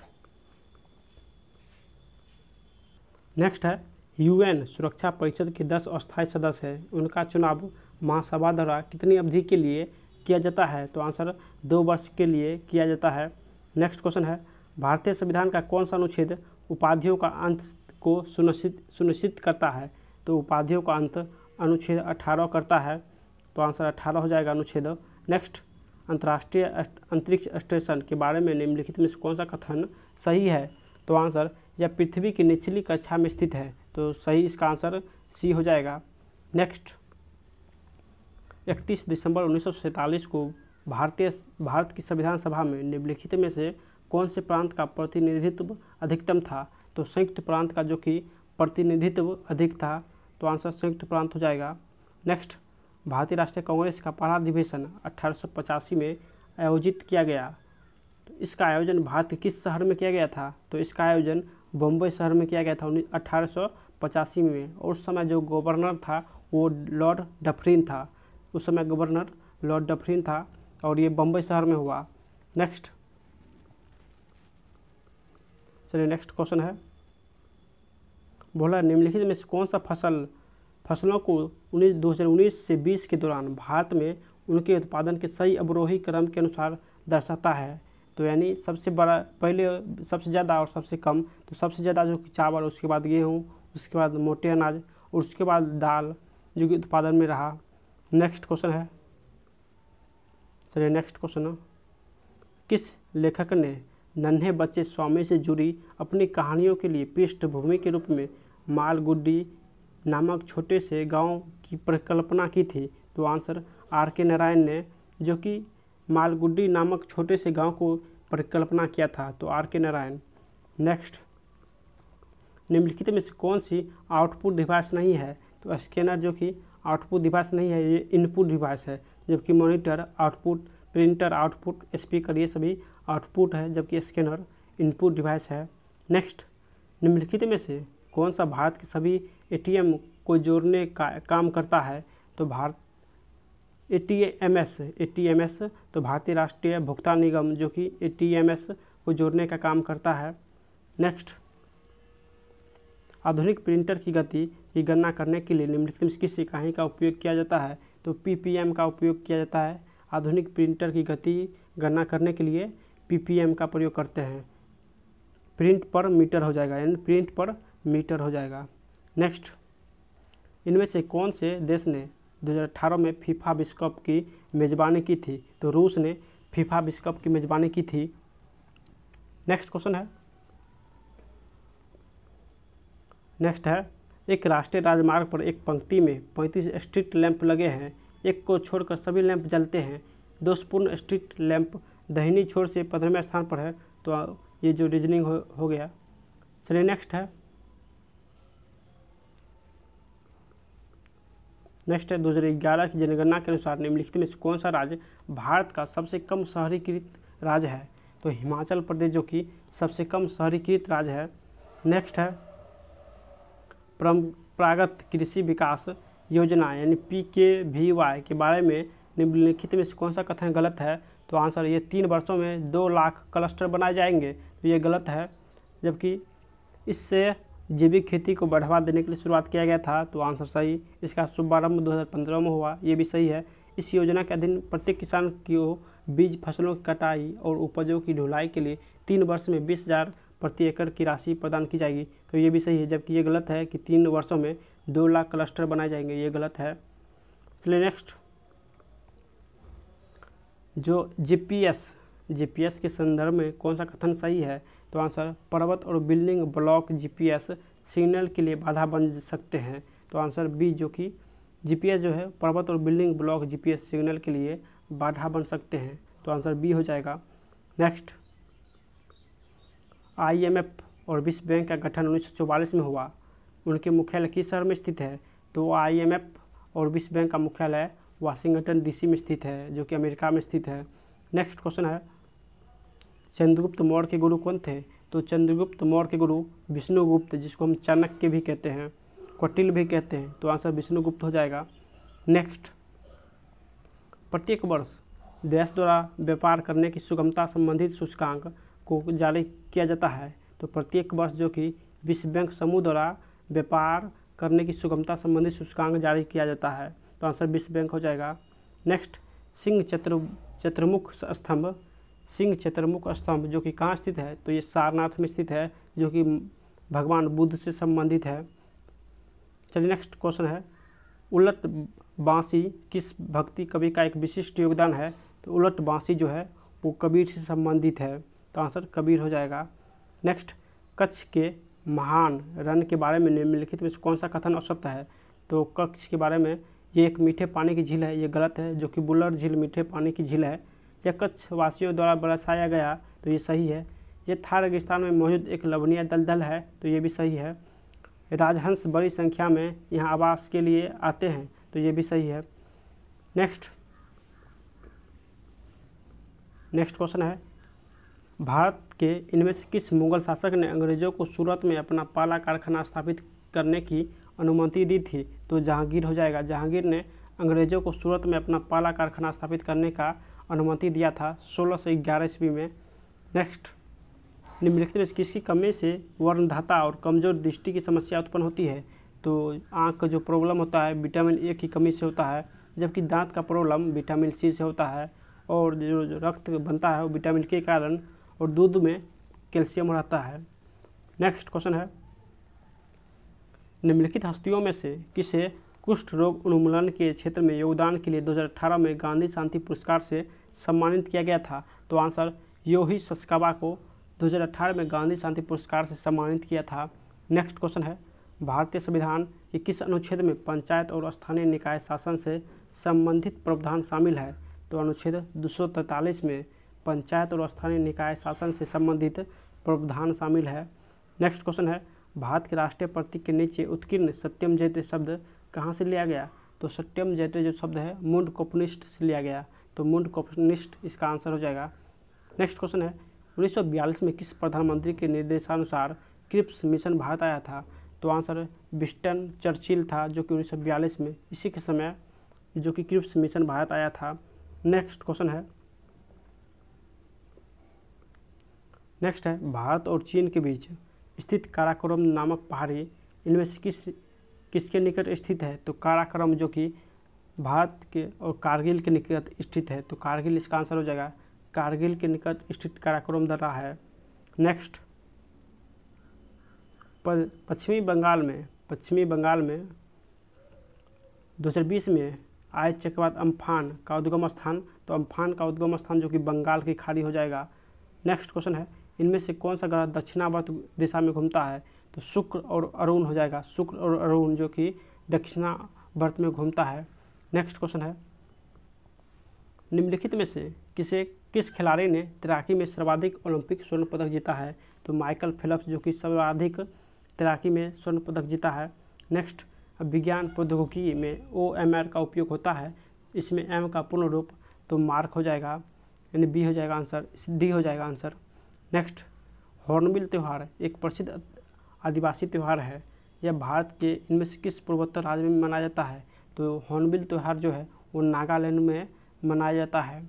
है, UN सुरक्षा परिषद के 10 अस्थायी सदस्य हैं, उनका चुनाव महासभा द्वारा कितनी अवधि के लिए किया जाता है? तो आंसर 2 वर्ष के लिए किया जाता है। नेक्स्ट क्वेश्चन है, भारतीय संविधान का कौन सा अनुच्छेद उपाधियों का अंत को सुनिश्चित करता है? तो उपाधियों का अंत अनुच्छेद 18 करता है, तो आंसर 18 हो जाएगा अनुच्छेद। नेक्स्ट, अंतर्राष्ट्रीय अंतरिक्ष स्टेशन के बारे में निम्नलिखित में से कौन सा कथन सही है? तो आंसर यह पृथ्वी की निचली कक्षा में स्थित है, तो सही इसका आंसर सी हो जाएगा। नेक्स्ट, 31 दिसंबर 1947 को भारत की संविधान सभा में निम्नलिखित में से कौन से प्रांत का प्रतिनिधित्व अधिकतम था? तो संयुक्त प्रांत का जो कि प्रतिनिधित्व अधिक था, तो आंसर संयुक्त प्रांत हो जाएगा। नेक्स्ट, भारतीय राष्ट्रीय कांग्रेस का पहला अधिवेशन 1885 में आयोजित किया गया। तो इसका आयोजन भारत के किस शहर में किया गया था? तो इसका आयोजन बम्बई शहर में किया गया था 1885 में। और उस समय जो गवर्नर था वो लॉर्ड डफरिन था। उस समय गवर्नर लॉर्ड डफरिन था और ये बम्बई शहर में हुआ। नेक्स्ट, चलिए नेक्स्ट क्वेश्चन है, बोला निम्नलिखित में से कौन सा फसलों को 2019 से 20 के दौरान भारत में उनके उत्पादन के सही अवरोही क्रम के अनुसार दर्शाता है? तो यानी सबसे बड़ा, पहले सबसे ज़्यादा और सबसे कम। तो सबसे ज़्यादा जो कि चावल, उसके बाद गेहूँ, उसके बाद मोटे अनाज और उसके बाद दाल जो कि उत्पादन में रहा। नेक्स्ट क्वेश्चन है, चलिए नेक्स्ट क्वेश्चन, किस लेखक ने नन्हे बच्चे स्वामी से जुड़ी अपनी कहानियों के लिए पृष्ठभूमि के रूप में मालगुडी नामक छोटे से गांव की परिकल्पना की थी? तो आंसर R.K. नारायण ने, जो कि मालगुडी नामक छोटे से गांव को परिकल्पना किया था। तो R.K. नारायण। नेक्स्ट, निम्नलिखित में से कौन सी आउटपुट डिवाइस नहीं है? तो स्कैनर जो कि आउटपुट डिवाइस नहीं है, ये इनपुट डिवाइस है, जबकि monitor output, printer output, speaker ये सभी आउटपुट है, जबकि स्कैनर इनपुट डिवाइस है। नेक्स्ट, निम्नलिखित में से कौन सा भारत के सभी ATM को जोड़ने का काम करता है? तो भारत ATMS तो भारतीय राष्ट्रीय भुगतान निगम, जो कि ATMS को जोड़ने का काम करता है। नेक्स्ट, आधुनिक प्रिंटर की गति की गणना करने के लिए निम्नलिखित में किस इकाई का उपयोग किया जाता है? तो PPM का उपयोग किया जाता है। आधुनिक प्रिंटर की गति गणना करने के लिए PPM का प्रयोग करते हैं। प्रिंट पर मीटर हो जाएगा, यानी प्रिंट पर मीटर हो जाएगा। नेक्स्ट, इनमें से कौन से देश ने 2018 में फीफा विश्व कप की मेज़बानी की थी? तो रूस ने फीफा विश्व कप की मेज़बानी की थी। नेक्स्ट क्वेश्चन है, नेक्स्ट है, एक राष्ट्रीय राजमार्ग पर एक पंक्ति में 35 स्ट्रीट लैंप लगे हैं, एक को छोड़कर सभी लैंप जलते हैं। दोषपूर्ण स्ट्रीट लैंप दाहिनी छोर से 15वें स्थान पर है। तो ये जो रीजनिंग हो गया। चलिए नेक्स्ट है, नेक्स्ट है 2011 की जनगणना के अनुसार निम्नलिखित में से कौन सा राज्य भारत का सबसे कम शहरीकृत राज्य है? तो हिमाचल प्रदेश जो कि सबसे कम शहरीकृत राज्य है। नेक्स्ट है, परंपरागत कृषि विकास योजना यानी PKVY के बारे में निम्नलिखित में से कौन सा कथन गलत है? तो आंसर, ये 3 वर्षों में 2 लाख क्लस्टर बनाए जाएंगे। तो ये गलत है, जबकि इससे जैविक खेती को बढ़ावा देने के लिए शुरुआत किया गया था। तो आंसर सही, इसका शुभारंभ 2015 में हुआ, ये भी सही है। इस योजना के अधीन प्रत्येक किसान को बीज फसलों की कटाई और उपजों की ढुलाई के लिए 3 वर्ष में 20,000 प्रति एकड़ की राशि प्रदान की जाएगी। तो ये भी सही है, जबकि ये गलत है कि 3 वर्षों में 2 लाख क्लस्टर बनाए जाएंगे, ये गलत है। चलिए नेक्स्ट, जो GPS के संदर्भ में कौन सा कथन सही है? तो आंसर, पर्वत और बिल्डिंग ब्लॉक GPS सिग्नल के लिए बाधा बन सकते हैं। तो आंसर B, जो कि GPS जो है पर्वत और बिल्डिंग ब्लॉक GPS सिग्नल के लिए बाधा बन सकते हैं। तो आंसर B हो जाएगा। नेक्स्ट, IMF और विश्व बैंक का गठन 1944 में हुआ, उनके मुख्यालय किस शहर में स्थित है? तो IMF और विश्व बैंक का मुख्यालय वाशिंगटन DC में स्थित है, जो कि अमेरिका में स्थित है। नेक्स्ट क्वेश्चन है, चंद्रगुप्त मौर्य के गुरु कौन थे? तो चंद्रगुप्त मौर्य के गुरु विष्णुगुप्त, जिसको हम चाणक्य भी कहते हैं, कौटिल्य भी कहते हैं। तो आंसर विष्णुगुप्त हो जाएगा। नेक्स्ट, प्रत्येक वर्ष देश द्वारा व्यापार करने की सुगमता संबंधित सूचकांक को जारी किया जाता है। तो प्रत्येक वर्ष जो कि विश्व बैंक समूह द्वारा व्यापार करने की सुगमता संबंधित सूचकांक जारी किया जाता है। तो आंसर विश्व बैंक हो जाएगा। नेक्स्ट, सिंह चतुर्मुख स्तंभ जो कि कहाँ स्थित है? तो ये सारनाथ में स्थित है, जो कि भगवान बुद्ध से संबंधित है। चलिए नेक्स्ट क्वेश्चन है, उलट बांसी किस भक्ति कवि का एक विशिष्ट योगदान है? तो उलट बांसी जो है वो कबीर से संबंधित है। तो आंसर कबीर हो जाएगा। नेक्स्ट, कच्छ के महान रण के बारे में निम्नलिखित में कौन सा कथन असत्य है? तो कच्छ के बारे में, ये एक मीठे पानी की झील है, ये गलत है, जो कि बुल्लर झील मीठे पानी की झील है। यह कच्छ वासियों द्वारा बरसाया गया, तो ये सही है। ये थार रेगिस्तान में मौजूद एक लवणीय दलदल है, तो ये भी सही है। राजहंस बड़ी संख्या में यहाँ आवास के लिए आते हैं, तो ये भी सही है। नेक्स्ट क्वेश्चन है, भारत के इनमें से किस मुगल शासक ने अंग्रेजों को सूरत में अपना पहला कारखाना स्थापित करने की अनुमति दी थी? तो जहांगीर हो जाएगा। जहांगीर ने अंग्रेजों को सूरत में अपना पहला कारखाना स्थापित करने का अनुमति दिया था 1611 ईस्वी में। नेक्स्ट, निम्नलिखित में किसकी कमी से वर्णधाता और कमजोर दृष्टि की समस्या उत्पन्न होती है? तो आँख का जो प्रॉब्लम होता है विटामिन ए की कमी से होता है, जबकि दांत का प्रॉब्लम विटामिन सी से होता है, और जो रक्त बनता है वो विटामिन के कारण, और दूध में कैल्शियम रहता है। नेक्स्ट क्वेश्चन है, निम्नलिखित हस्तियों में से किसे कुष्ठ रोग उन्मूलन के क्षेत्र में योगदान के लिए 2018 में गांधी शांति पुरस्कार से सम्मानित किया गया था? तो आंसर योही सस्कावा को 2018 में गांधी शांति पुरस्कार से सम्मानित किया था। नेक्स्ट क्वेश्चन है, भारतीय संविधान के किस अनुच्छेद में पंचायत और स्थानीय निकाय शासन से संबंधित प्रावधान शामिल है? तो अनुच्छेद 243 में पंचायत और स्थानीय निकाय शासन से संबंधित प्रावधान शामिल है। नेक्स्ट क्वेश्चन है, भारत के राष्ट्रीय प्रतीक के नीचे उत्कीर्ण सत्यम जयते शब्द कहाँ से लिया गया? तो सत्यम जयते जो शब्द है मुंडकोपनिषद से लिया गया, तो मुंडकोपनिषद इसका आंसर हो जाएगा। नेक्स्ट क्वेश्चन है, 1942 में किस प्रधानमंत्री के निर्देशानुसार क्रिप्स मिशन भारत आया था? तो आंसर विंस्टन चर्चिल था, जो कि 1942 में इसी के समय जो कि क्रिप्स मिशन भारत आया था। नेक्स्ट क्वेश्चन है, भारत और चीन के बीच स्थित काराकोरम नामक पहाड़ी इनमें से किसके निकट स्थित है? तो काराकोरम जो कि भारत के और कारगिल के निकट स्थित है, तो कारगिल इसका आंसर हो जाएगा। कारगिल के निकट स्थित काराकोरम दर्रा है। नेक्स्ट, पश्चिमी बंगाल में 2020 में आए चक्रवात अम्फान का उद्गम स्थान, तो अम्फान का उद्गम स्थान जो कि बंगाल की खाड़ी हो जाएगा। नेक्स्ट क्वेश्चन है, इनमें से कौन सा ग्रह दक्षिणावर्त दिशा में घूमता है? तो शुक्र और अरुण हो जाएगा। शुक्र और अरुण जो कि दक्षिणावर्त में घूमता है। नेक्स्ट क्वेश्चन है, निम्नलिखित में से किस खिलाड़ी ने तैराकी में सर्वाधिक ओलंपिक स्वर्ण पदक जीता है? तो माइकल फेल्प्स जो कि सर्वाधिक तैराकी में स्वर्ण पदक जीता है। नेक्स्ट, विज्ञान प्रौद्योगिकी में OMR का उपयोग होता है, इसमें M का पूर्ण रूप तो मार्क हो जाएगा, यानी बी हो जाएगा आंसर, डी हो जाएगा आंसर। नेक्स्ट, हॉर्नबिल त्यौहार एक प्रसिद्ध आदिवासी त्यौहार है, यह भारत के इनमें से किस पूर्वोत्तर राज्य में मनाया जाता है? तो हॉर्नबिल त्यौहार जो है वो नागालैंड में मनाया जाता है।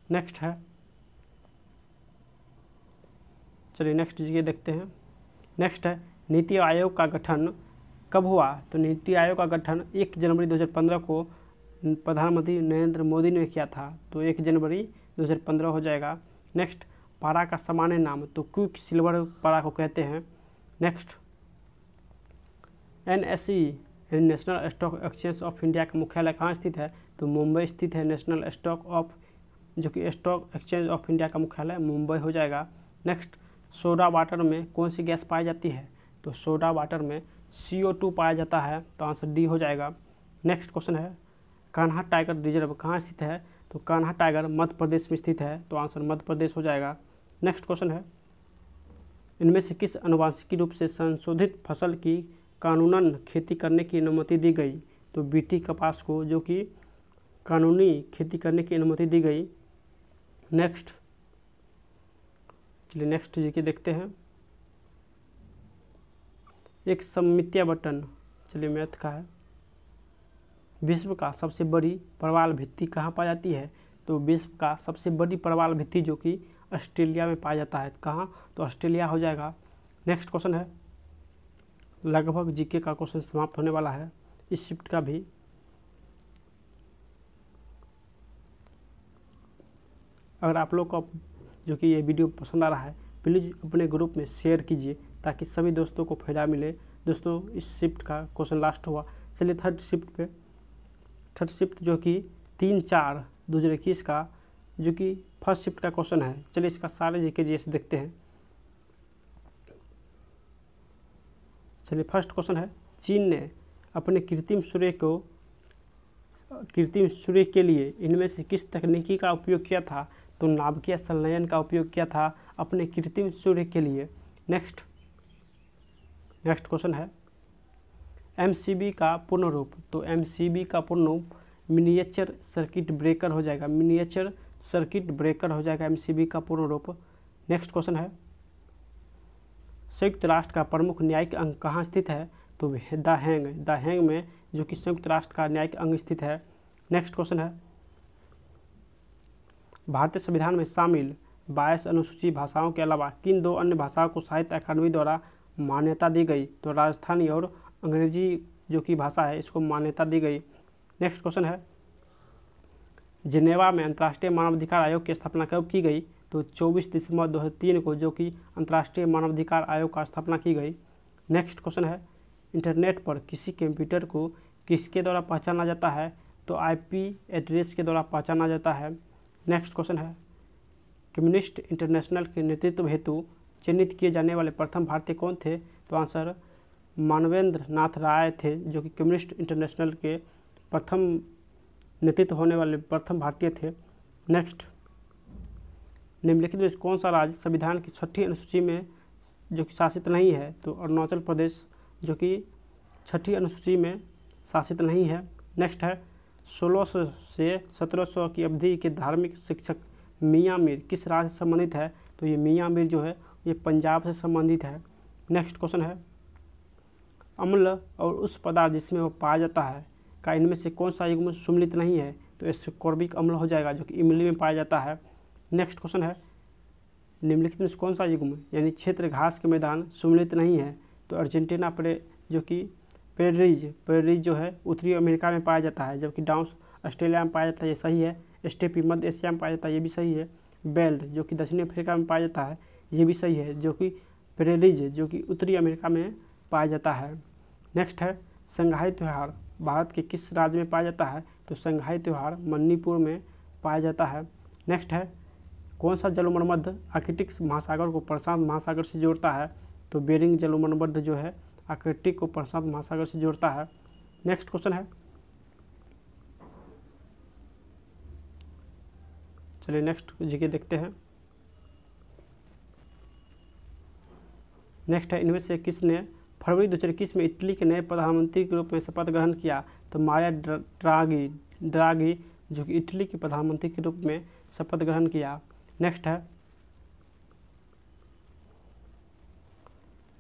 नेक्स्ट है, चलिए नेक्स्ट ये देखते हैं। नेक्स्ट है, नीति आयोग का गठन कब हुआ? तो नीति आयोग का गठन 1 जनवरी 2015 को प्रधानमंत्री नरेंद्र मोदी ने किया था, तो 1 जनवरी 2015 हो जाएगा। नेक्स्ट, पारा का सामान्य नाम, तो क्विक सिल्वर पारा को कहते हैं। Next, NSE national stock exchange of India का मुख्यालय कहाँ स्थित है? तो मुंबई स्थित है। National stock exchange of India का मुख्यालय मुंबई हो जाएगा। नेक्स्ट, सोडा वाटर में कौन सी गैस पाई जाती है? तो सोडा वाटर में CO2 पाया जाता है, तो आंसर डी हो जाएगा। नेक्स्ट क्वेश्चन है, कान्हा टाइगर रिजर्व कहाँ स्थित है? तो कान्हा टाइगर मध्य प्रदेश में स्थित है, तो आंसर मध्य प्रदेश हो जाएगा। नेक्स्ट क्वेश्चन है, इनमें से किस आनुवांशिकी रूप से संशोधित फसल की कानूनन खेती करने की अनुमति दी गई? तो BT कपास को जो कि कानूनी खेती करने की अनुमति दी गई। नेक्स्ट, चलिए नेक्स्ट जी के देखते हैं। एक सममितीय बटन, चलिए मैथ का है, विश्व का सबसे बड़ी प्रवाल भित्ति कहाँ पाई जाती है? तो विश्व का सबसे बड़ी प्रवाल भित्ति जो कि ऑस्ट्रेलिया में पाया जाता है। कहाँ? तो ऑस्ट्रेलिया हो जाएगा। नेक्स्ट क्वेश्चन है, लगभग GK का क्वेश्चन समाप्त होने वाला है, इस शिफ्ट का भी। अगर आप लोग को जो कि ये वीडियो पसंद आ रहा है, प्लीज़ अपने ग्रुप में शेयर कीजिए ताकि सभी दोस्तों को फायदा मिले। दोस्तों, इस शिफ्ट का क्वेश्चन लास्ट हुआ। चलिए थर्ड शिफ्ट जो कि 3/4/2021 का जो कि फर्स्ट शिफ्ट का क्वेश्चन है। चलिए इसका सारे GK GS देखते हैं। चलिए फर्स्ट क्वेश्चन है, चीन ने अपने कृत्रिम सूर्य के लिए इनमें से किस तकनीकी का उपयोग किया था? तो नाभिकीय संलयन का उपयोग किया था अपने कृत्रिम सूर्य के लिए। नेक्स्ट क्वेश्चन है, एमसीबी का पूर्ण रूप, तो एमसीबी का पूर्ण रूप मिनिएचर सर्किट ब्रेकर हो जाएगा, मिनिएचर सर्किट ब्रेकर हो जाएगा एमसीबी का पूर्ण रूप। नेक्स्ट क्वेश्चन है, संयुक्त राष्ट्र का प्रमुख न्यायिक अंग कहाँ स्थित है? तो द हैंग में जो कि संयुक्त राष्ट्र का न्यायिक अंग स्थित है। नेक्स्ट क्वेश्चन है, भारतीय संविधान में शामिल 22 अनुसूची भाषाओं के अलावा किन 2 अन्य भाषाओं को साहित्य अकादमी द्वारा मान्यता दी गई? तो राजस्थानी और अंग्रेजी जो कि भाषा है इसको मान्यता दी गई। नेक्स्ट क्वेश्चन है, जिनेवा में अंतर्राष्ट्रीय मानवाधिकार आयोग की स्थापना कब की गई? तो 24 दिसंबर 2003 को जो कि अंतर्राष्ट्रीय मानवाधिकार आयोग का स्थापना की गई। नेक्स्ट क्वेश्चन है, इंटरनेट पर किसी कंप्यूटर को किसके द्वारा पहचाना जाता है? तो आईपी एड्रेस के द्वारा पहचाना जाता है। नेक्स्ट क्वेश्चन है, कम्युनिस्ट इंटरनेशनल के नेतृत्व हेतु चयनित किए जाने वाले प्रथम भारतीय कौन थे? तो आंसर मानवेंद्र नाथ राय थे, जो कि कम्युनिस्ट इंटरनेशनल के प्रथम नेतृत्व होने वाले प्रथम भारतीय थे। नेक्स्ट, निम्नलिखित में कौन सा राज्य संविधान की 6ठी अनुसूची में जो कि शासित नहीं है? तो अरुणाचल प्रदेश जो कि 6ठी अनुसूची में शासित नहीं है। नेक्स्ट है, 1600 से 1700 की अवधि के धार्मिक शिक्षक मियाँ मीर किस राज्य से संबंधित है? तो ये मियाँ मीर जो है ये पंजाब से संबंधित है। नेक्स्ट क्वेश्चन है, अम्ल और उस पदार्थ जिसमें वो पाया जाता है का इनमें से कौन सा युग्म सम्मिलित नहीं है? तो एस्कॉर्बिक अम्ल हो जाएगा, जो कि इमली में पाया जाता है। नेक्स्ट क्वेश्चन है, निम्नलिखित में से कौन सा युग्म यानी क्षेत्र घास के मैदान सम्मिलित नहीं है? तो अर्जेंटीना जो कि पेरिज जो है उत्तरी अमेरिका में पाया जाता है, जबकि डाउस ऑस्ट्रेलिया में पाया जाता है, ये सही है। स्टेपी मध्य एशिया में पाया जाता है, ये भी सही है। बेल्ट जो कि दक्षिणी अफ्रीका में पाया जाता है, ये भी सही है, जो कि पेरिज जो कि उत्तरी अमेरिका में पाया जाता है। नेक्स्ट है, संघाई त्यौहार भारत के किस राज्य में पाया जाता है? तो संघाई त्यौहार मणिपुर में पाया जाता है। नेक्स्ट है, कौन सा जलोमर्मध्य आर्कटिक महासागर को प्रशांत महासागर से जोड़ता है? तो बेरिंग जलोमर्मध्य जो है आर्कटिक को प्रशांत महासागर से जोड़ता है। नेक्स्ट क्वेश्चन है, चलिए नेक्स्ट जीके देखते हैं। नेक्स्ट है, इनमें से किसने फरवरी 2021 में इटली के नए प्रधानमंत्री के रूप में शपथ ग्रहण किया? तो मारिया ड्रागी जो कि इटली के प्रधानमंत्री के रूप में शपथ ग्रहण किया। नेक्स्ट है,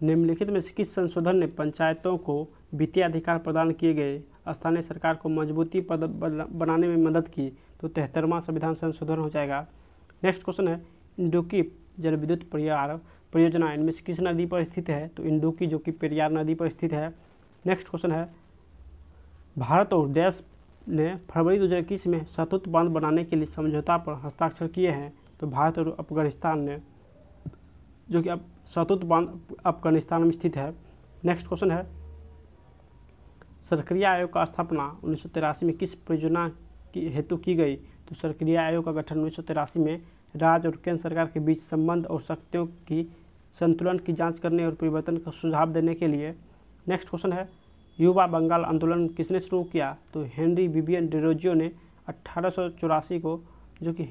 निम्नलिखित में से किस संशोधन ने पंचायतों को वित्तीय अधिकार प्रदान किए गए स्थानीय सरकार को मजबूती बनाने में मदद की? तो 73वां संविधान संशोधन हो जाएगा। नेक्स्ट क्वेश्चन है, इंडुक्की जल विद्युत परियोजना इनमें से किस नदी पर स्थित है? तो इंडुक्की जो कि पेरियार नदी पर स्थित है। नेक्स्ट क्वेश्चन है, भारत और देश ने फरवरी 2021 में शहतूत बांध बनाने के लिए समझौता पर हस्ताक्षर किए हैं? तो भारत और अफगानिस्तान ने, जो कि अब शहतूत बांध अफगानिस्तान में स्थित है। नेक्स्ट क्वेश्चन है, सरक्रिया आयोग का स्थापना 1983 में किस परियोजना की हेतु की गई? तो सरक्रिया आयोग का गठन 1983 में राज्य और केंद्र सरकार के बीच संबंध और शक्तियों की संतुलन की जांच करने और परिवर्तन का सुझाव देने के लिए। नेक्स्ट क्वेश्चन है, युवा बंगाल आंदोलन किसने शुरू किया? तो हेनरी विवियन डिरोजियो ने 1884 को जो कि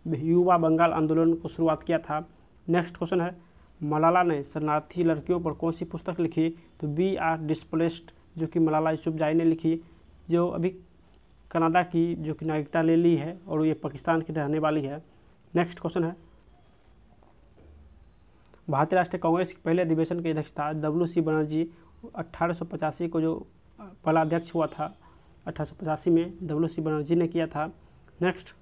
युवा बंगाल आंदोलन को शुरुआत किया था। नेक्स्ट क्वेश्चन है, मलाला ने शरणार्थी लड़कियों पर कौन सी पुस्तक लिखी? तो वी आर डिस्प्लेस्ड जो कि मलाला यूसुफजई ने लिखी, जो अभी कनाडा की जो कि नागरिकता ले ली है और ये पाकिस्तान की रहने वाली है। नेक्स्ट क्वेश्चन है, भारतीय राष्ट्रीय कांग्रेस के पहले अधिवेशन की अध्यक्षता WC बनर्जी 1885 को जो पहला अध्यक्ष हुआ था 1885 में WC बनर्जी ने किया था। नेक्स्ट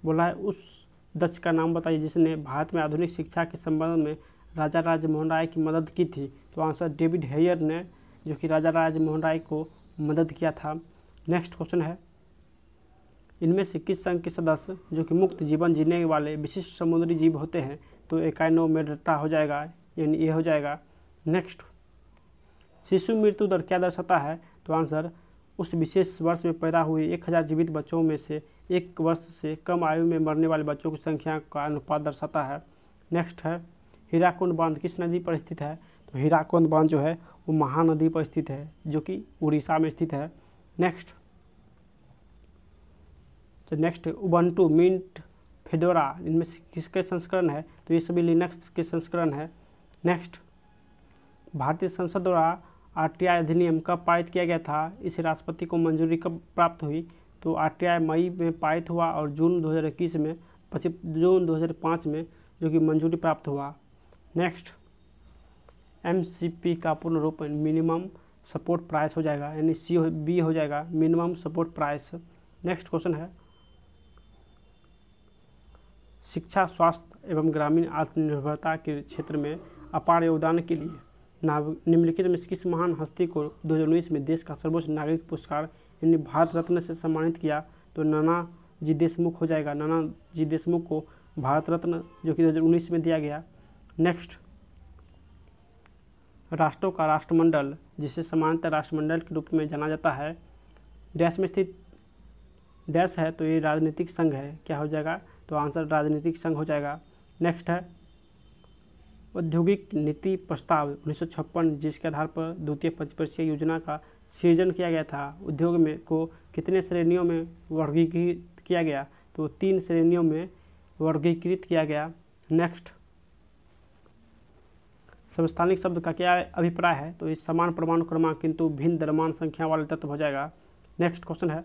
बोला है, उस दक्ष का नाम बताइए जिसने भारत में आधुनिक शिक्षा के संबंध में राजा राजमोहन राय की मदद की थी? तो आंसर डेविड हेयर ने जो कि राजा राजमोहन राय को मदद किया था। नेक्स्ट क्वेश्चन है, इनमें से किस संघ के सदस्य जो कि मुक्त जीवन जीने वाले विशिष्ट समुद्री जीव होते हैं? तो एकाइनोमेट्रा हो जाएगा, यानी ये हो जाएगा। नेक्स्ट, शिशु मृत्यु दर क्या दर्शाता है? तो आंसर उस विशेष वर्ष में पैदा हुए 1000 जीवित बच्चों में से 1 वर्ष से कम आयु में मरने वाले बच्चों की संख्या का अनुपात दर्शाता है। नेक्स्ट है, हीराकुंड बांध किस नदी पर स्थित है? तो हीराकुंड बांध जो है वो महानदी पर स्थित है, जो कि उड़ीसा में स्थित है। नेक्स्ट, उबंटू, मिंट, फेडोरा इनमें से किसके संस्करण है? तो ये सभी लिनक्स के संस्करण है। नेक्स्ट, भारतीय संसद द्वारा आरटीआई अधिनियम कब पारित किया गया था, इसे राष्ट्रपति को मंजूरी कब प्राप्त हुई, तो आरटीआई मई में पारित हुआ और जून 2021 में जून 2005 में जो कि मंजूरी प्राप्त हुआ। नेक्स्ट, एमसीपी का पूर्ण रूप मिनिमम सपोर्ट प्राइस हो जाएगा, यानी CBE हो जाएगा, minimum support price. Next question है, शिक्षा, स्वास्थ्य एवं ग्रामीण आत्मनिर्भरता के क्षेत्र में अपार योगदान के लिए निम्नलिखित में किस महान हस्ती को 2019 में देश का सर्वोच्च नागरिक पुरस्कार यानी भारत रत्न से सम्मानित किया, तो नानाजी देशमुख हो जाएगा। नानाजी देशमुख को भारत रत्न जो कि 2019 में दिया गया। नेक्स्ट, राष्ट्रों का राष्ट्रमंडल जिसे सामान्यतः राष्ट्रमंडल के रूप में जाना जाता है, डैश में स्थित डैश है, तो ये राजनीतिक संघ है। क्या हो जाएगा, तो आंसर राजनीतिक संघ हो जाएगा। नेक्स्ट है, औद्योगिक नीति प्रस्ताव 1956 जिसके आधार पर द्वितीय पंचवर्षीय योजना का सृजन किया गया था, उद्योग में को कितने श्रेणियों में वर्गीकृत किया गया, तो 3 श्रेणियों में वर्गीकृत किया गया। नेक्स्ट, समस्थानिक शब्द का क्या अभिप्राय है, तो इस समान परमाणु क्रमांक किंतु भिन्न द्रव्यमान संख्या वाले तत्व हो जाएगा। नेक्स्ट क्वेश्चन है,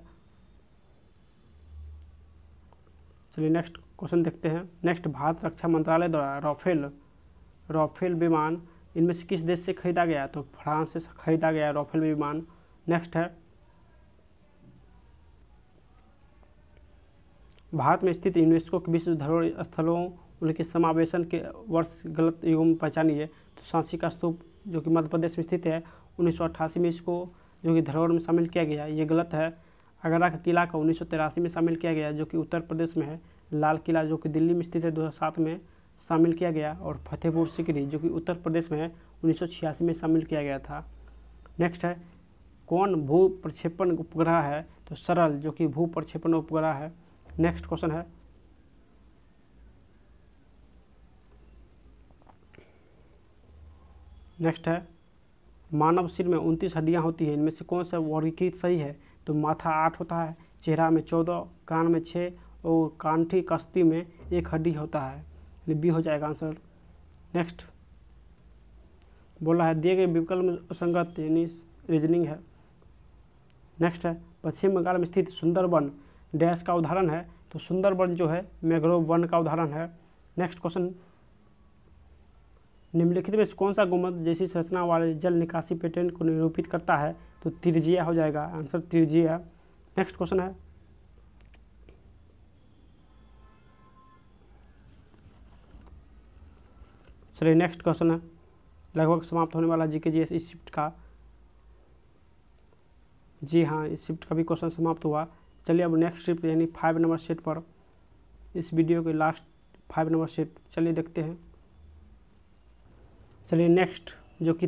चलिए नेक्स्ट क्वेश्चन देखते हैं। नेक्स्ट, भारत रक्षा मंत्रालय द्वारा राफेल विमान इनमें से किस देश से खरीदा गया, तो फ्रांस से खरीदा गया राफेल विमान। नेक्स्ट है, भारत में स्थित यूनेस्को के विश्व धरोहर स्थलों उनके समावेशन के वर्ष गलत युग में पहचानिए, तो सांची का स्तूप जो कि मध्य प्रदेश में स्थित है 1988 में इसको जो कि धरोहर में शामिल किया गया, ये गलत है। आगरा का किला को 1983 में शामिल किया गया जो कि उत्तर प्रदेश में है। लाल किला जो कि दिल्ली में स्थित है 2007 में शामिल किया गया, और फतेहपुर सीकरी जो कि उत्तर प्रदेश में है 1986 में शामिल किया गया था। नेक्स्ट है, कौन भू प्रक्षेपण उपग्रह है, तो सरल जो कि भू प्रक्षेपण उपग्रह है। नेक्स्ट क्वेश्चन है, नेक्स्ट है, मानव सिर में 29 हड्डियां होती हैं, इनमें से कौन सा वर्गीकृत सही है, तो माथा 8 होता है, चेहरा में 14, कान में 6 और कांठी कस्ती में 1 हड्डी होता है, बी हो जाएगा आंसर। नेक्स्ट, बोला है दिए गए विकल्प में असंगत यानी रीजनिंग है। नेक्स्ट है, पश्चिम बंगाल में स्थित सुंदरबन डैश का उदाहरण है, तो सुंदरबन जो है मैंग्रोव वन का उदाहरण है। नेक्स्ट क्वेश्चन, निम्नलिखित में कौन सा गुंबद जैसी संरचना वाले जल निकासी पैटर्न को निरूपित करता है, तो त्रिज्यीय हो जाएगा आंसर, त्रिज्यीय। नेक्स्ट क्वेश्चन है, चलिए नेक्स्ट क्वेश्चन है, लगभग समाप्त होने वाला जीके जीएस इस शिफ्ट का। जी हाँ, इस शिफ्ट का भी क्वेश्चन समाप्त हुआ। चलिए अब नेक्स्ट शिफ्ट यानी 5 नंबर शिफ्ट पर, इस वीडियो के लास्ट 5 नंबर शिफ्ट चलिए देखते हैं। चलिए नेक्स्ट जो कि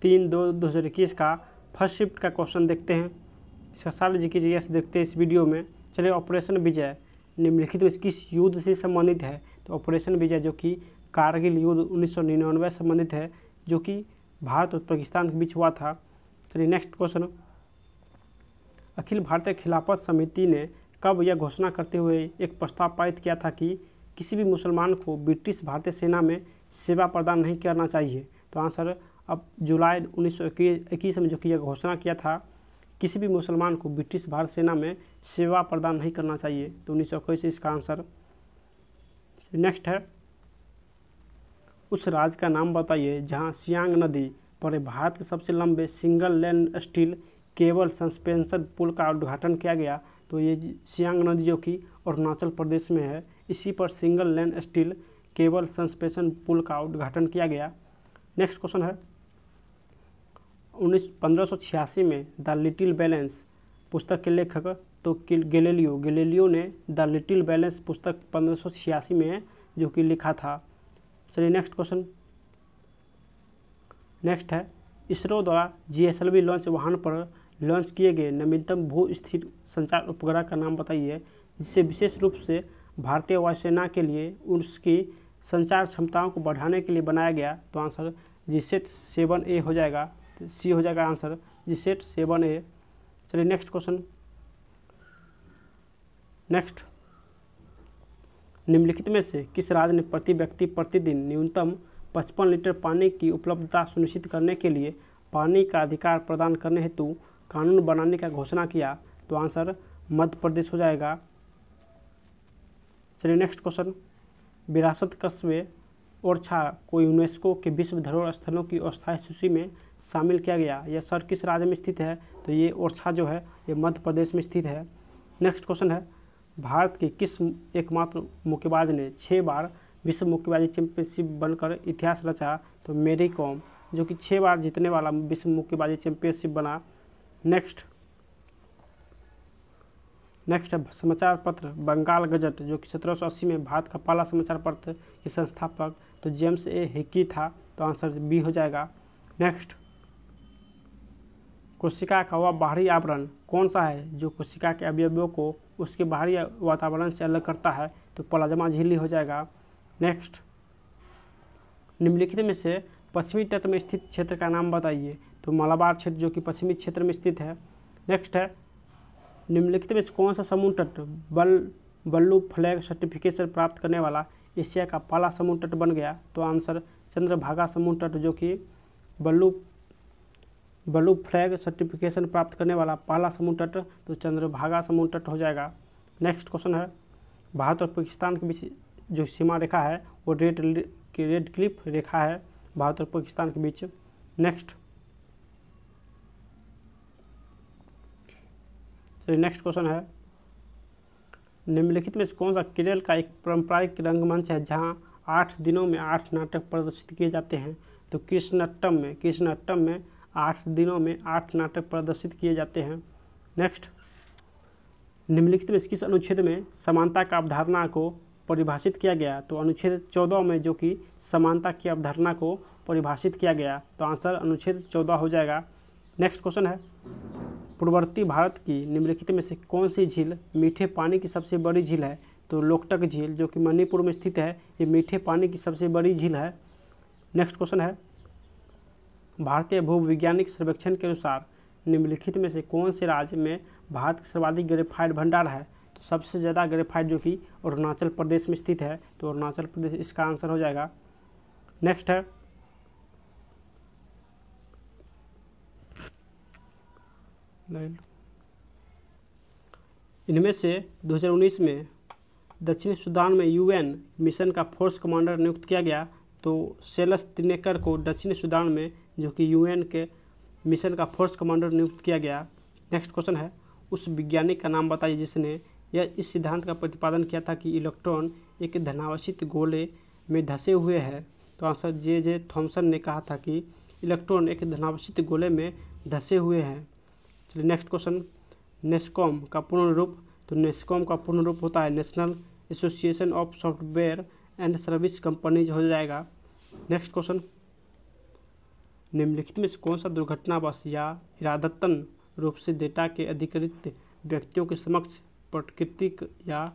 3/2/2021 का फर्स्ट शिफ्ट का क्वेश्चन देखते हैं। इसका सारे जीके जीएस देखते हैं इस वीडियो में। चलिए, ऑपरेशन विजय निम्नलिखित में किस युद्ध से संबंधित है, तो ऑपरेशन विजय जो कि कारगिल युद्ध 1999 से संबंधित है, जो कि भारत और पाकिस्तान के बीच हुआ था। चलिए नेक्स्ट क्वेश्चन, अखिल भारतीय खिलाफत समिति ने कब यह घोषणा करते हुए एक प्रस्ताव पारित किया था कि किसी भी मुसलमान को ब्रिटिश भारतीय सेना में सेवा प्रदान नहीं करना चाहिए, तो आंसर अब जुलाई 1921 में जो कि यह घोषणा किया था, किसी भी मुसलमान को ब्रिटिश भारत सेना में सेवा प्रदान नहीं करना चाहिए, तो 1921 इसका आंसर। नेक्स्ट है, उस राज्य का नाम बताइए जहां सियांग नदी पर भारत के सबसे लंबे single lane steel cable suspension पुल का उद्घाटन किया गया, तो ये सियांग नदी जो कि अरुणाचल प्रदेश में है, इसी पर single lane steel cable suspension पुल का उद्घाटन किया गया। नेक्स्ट क्वेश्चन है, 1586 में द लिटिल बैलेंस पुस्तक के लेखक तो गैलीलियो ने द लिटिल बैलेंस पुस्तक 1586 में जो कि लिखा था। चलिए नेक्स्ट क्वेश्चन, नेक्स्ट है, इसरो द्वारा GSLV लॉन्च वाहन पर लॉन्च किए गए नवीनतम भू स्थिर संचार उपग्रह का नाम बताइए, जिसे विशेष रूप से भारतीय वायुसेना के लिए उसकी संचार क्षमताओं को बढ़ाने के लिए बनाया गया, तो आंसर GSAT 7A हो जाएगा, तो सी हो जाएगा आंसर, GSAT 7A। चलिए नेक्स्ट क्वेश्चन, नेक्स्ट, निम्नलिखित में से किस राज्य ने प्रति व्यक्ति प्रतिदिन न्यूनतम 55 लीटर पानी की उपलब्धता सुनिश्चित करने के लिए पानी का अधिकार प्रदान करने हेतु कानून बनाने का घोषणा किया? तो आंसर मध्य प्रदेश हो जाएगा। चलिए नेक्स्ट क्वेश्चन, विरासत कस्बे ओरछा को यूनेस्को के विश्व धरोहर स्थलों की अस्थायी सूची में शामिल किया गया। यह शहर किस राज्य में स्थित है? तो ये ओरछा जो है ये मध्य प्रदेश में स्थित है। नेक्स्ट क्वेश्चन है, भारत के किस एकमात्र मुक्केबाज ने 6 बार विश्व मुक्केबाजी चैंपियनशिप बनकर इतिहास रचा? तो मेरी कॉम, जो कि 6 बार जीतने वाला विश्व मुक्केबाजी चैंपियनशिप बना। नेक्स्ट है समाचार पत्र बंगाल गजट, जो कि 1780 में भारत का पहला समाचार पत्र के संस्थापक तो जेम्स ए हिकी था। तो आंसर बी हो जाएगा। नेक्स्ट, कोशिका का वह बाहरी आवरण कौन सा है जो कोशिका के अवयवों को उसके बाहरी वातावरण से अलग करता है? तो प्लाज्मा झिल्ली हो जाएगा। नेक्स्ट, निम्नलिखित में से पश्चिमी तट में स्थित क्षेत्र का नाम बताइए? तो मलाबार क्षेत्र, जो कि पश्चिमी क्षेत्र में स्थित है। नेक्स्ट है, निम्नलिखित में से कौन सा समुद्र तट ब्लू फ्लैग सर्टिफिकेशन प्राप्त करने वाला एशिया का पहला समुद्र तट बन गया? तो आंसर चंद्रभागा समुद्र तट, जो कि ब्लू फ्लैग सर्टिफिकेशन प्राप्त करने वाला पहला समुद्र तट तो चंद्रभागा समुद्र तट हो जाएगा। नेक्स्ट क्वेश्चन है, भारत और पाकिस्तान के बीच जो सीमा रेखा है वो रेड क्लिफ रेखा है भारत और पाकिस्तान के बीच। नेक्स्ट, चलिए नेक्स्ट क्वेश्चन है, निम्नलिखित में से कौन सा केरल का एक पारंपरिक रंगमंच है जहां 8 दिनों में 8 नाटक प्रदर्शित किए जाते हैं? तो कृष्णअट्टम में 8 दिनों में 8 नाटक प्रदर्शित किए जाते हैं। नेक्स्ट, निम्नलिखित में किस अनुच्छेद में समानता का अवधारणा को परिभाषित किया गया? तो अनुच्छेद 14 में, जो कि समानता की अवधारणा को परिभाषित किया गया। तो आंसर अनुच्छेद 14 हो जाएगा। नेक्स्ट क्वेश्चन है, पूर्ववर्ती भारत की निम्नलिखित में से कौन सी झील मीठे पानी की सबसे बड़ी झील है? तो लोकटक झील, जो कि मणिपुर में स्थित है, ये मीठे पानी की सबसे बड़ी झील है। नेक्स्ट क्वेश्चन है, भारतीय भूवैज्ञानिक सर्वेक्षण के अनुसार निम्नलिखित में से कौन से राज्य में भारत का सर्वाधिक ग्रेफाइट भंडार है? तो सबसे ज़्यादा ग्रेफाइट जो कि अरुणाचल प्रदेश में स्थित है। तो अरुणाचल प्रदेश इसका आंसर हो जाएगा। नेक्स्ट है, इनमें से 2019 में दक्षिण सूडान में यूएन मिशन का फोर्स कमांडर नियुक्त किया गया। तो सेलस तिनेकर को दक्षिण सूडान में जो कि यूएन के मिशन का फोर्स कमांडर नियुक्त किया गया। नेक्स्ट क्वेश्चन है, उस वैज्ञानिक का नाम बताइए जिसने यह इस सिद्धांत का प्रतिपादन किया था कि इलेक्ट्रॉन एक धनावेशित गोले में धंसे हुए हैं। तो आंसर जे थॉमसन ने कहा था कि इलेक्ट्रॉन एक धनावेशित गोले में धंसे हुए हैं। चलिए नेक्स्ट क्वेश्चन, नेस्कॉम का पूर्ण रूप? तो नेस्कॉम का पूर्ण रूप होता है national association of software and service companies हो जाएगा। नेक्स्ट क्वेश्चन, निम्नलिखित में से कौन सा दुर्घटनावश या इरादतन रूप से डेटा के अधिकृत व्यक्तियों के समक्ष प्राकृतिक या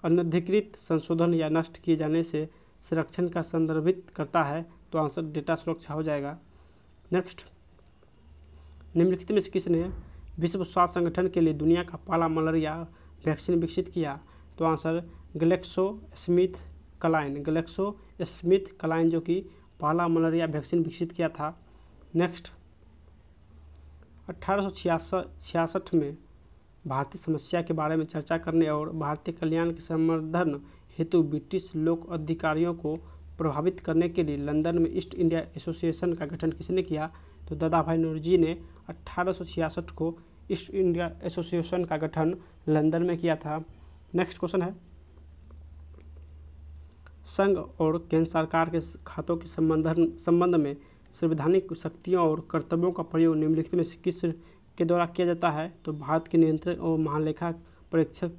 अनधिकृत संशोधन या नष्ट किए जाने से संरक्षण का संदर्भित करता है? तो आंसर डेटा सुरक्षा हो जाएगा। नेक्स्ट, निम्नलिखित में से किसने विश्व स्वास्थ्य संगठन के लिए दुनिया का पहला मलेरिया वैक्सीन विकसित किया? तो आंसर ग्लेक्सोस्मिथक्लाइन जो कि पहला मलेरिया वैक्सीन विकसित किया था। नेक्स्ट, 1866 में भारतीय समस्या के बारे में चर्चा करने और भारतीय कल्याण के संवर्धन हेतु ब्रिटिश लोक अधिकारियों को प्रभावित करने के लिए लंदन में ईस्ट इंडिया एसोसिएशन का गठन किसने किया? तो दादा भाई नौरोजी ने 1866 को ईस्ट इंडिया एसोसिएशन का गठन लंदन में किया था। नेक्स्ट क्वेश्चन है, संघ और केंद्र सरकार के खातों के संबंध में संवैधानिक शक्तियों और कर्तव्यों का प्रयोग निम्नलिखित में से किस के द्वारा किया जाता है? तो भारत के नियंत्रक और महालेखा परीक्षक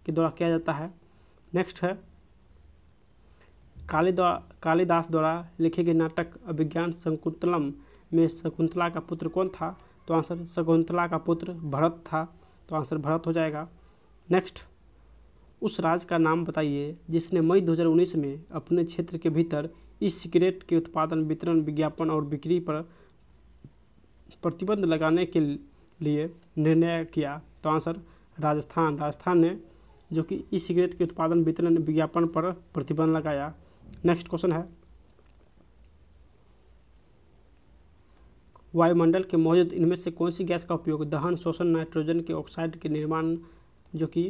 के द्वारा किया जाता है। नेक्स्ट है, कालिदास द्वारा लिखे गए नाटक अभिज्ञान शकुंतलम में शकुंतला का पुत्र कौन था? तो आंसर शकुंतला का पुत्र भरत था। तो आंसर भरत हो जाएगा। नेक्स्ट, उस राज्य का नाम बताइए जिसने मई 2019 में अपने क्षेत्र के भीतर ई सिगरेट के उत्पादन, वितरण, विज्ञापन और बिक्री पर प्रतिबंध लगाने के लिए निर्णय किया। तो आंसर राजस्थान ने जो कि ई सिगरेट के उत्पादन, वितरण, विज्ञापन पर प्रतिबंध लगाया। नेक्स्ट क्वेश्चन है, वायुमंडल के मौजूद इनमें से कौन सी गैस का उपयोग दहन शोषण नाइट्रोजन के ऑक्साइड के निर्माण जो कि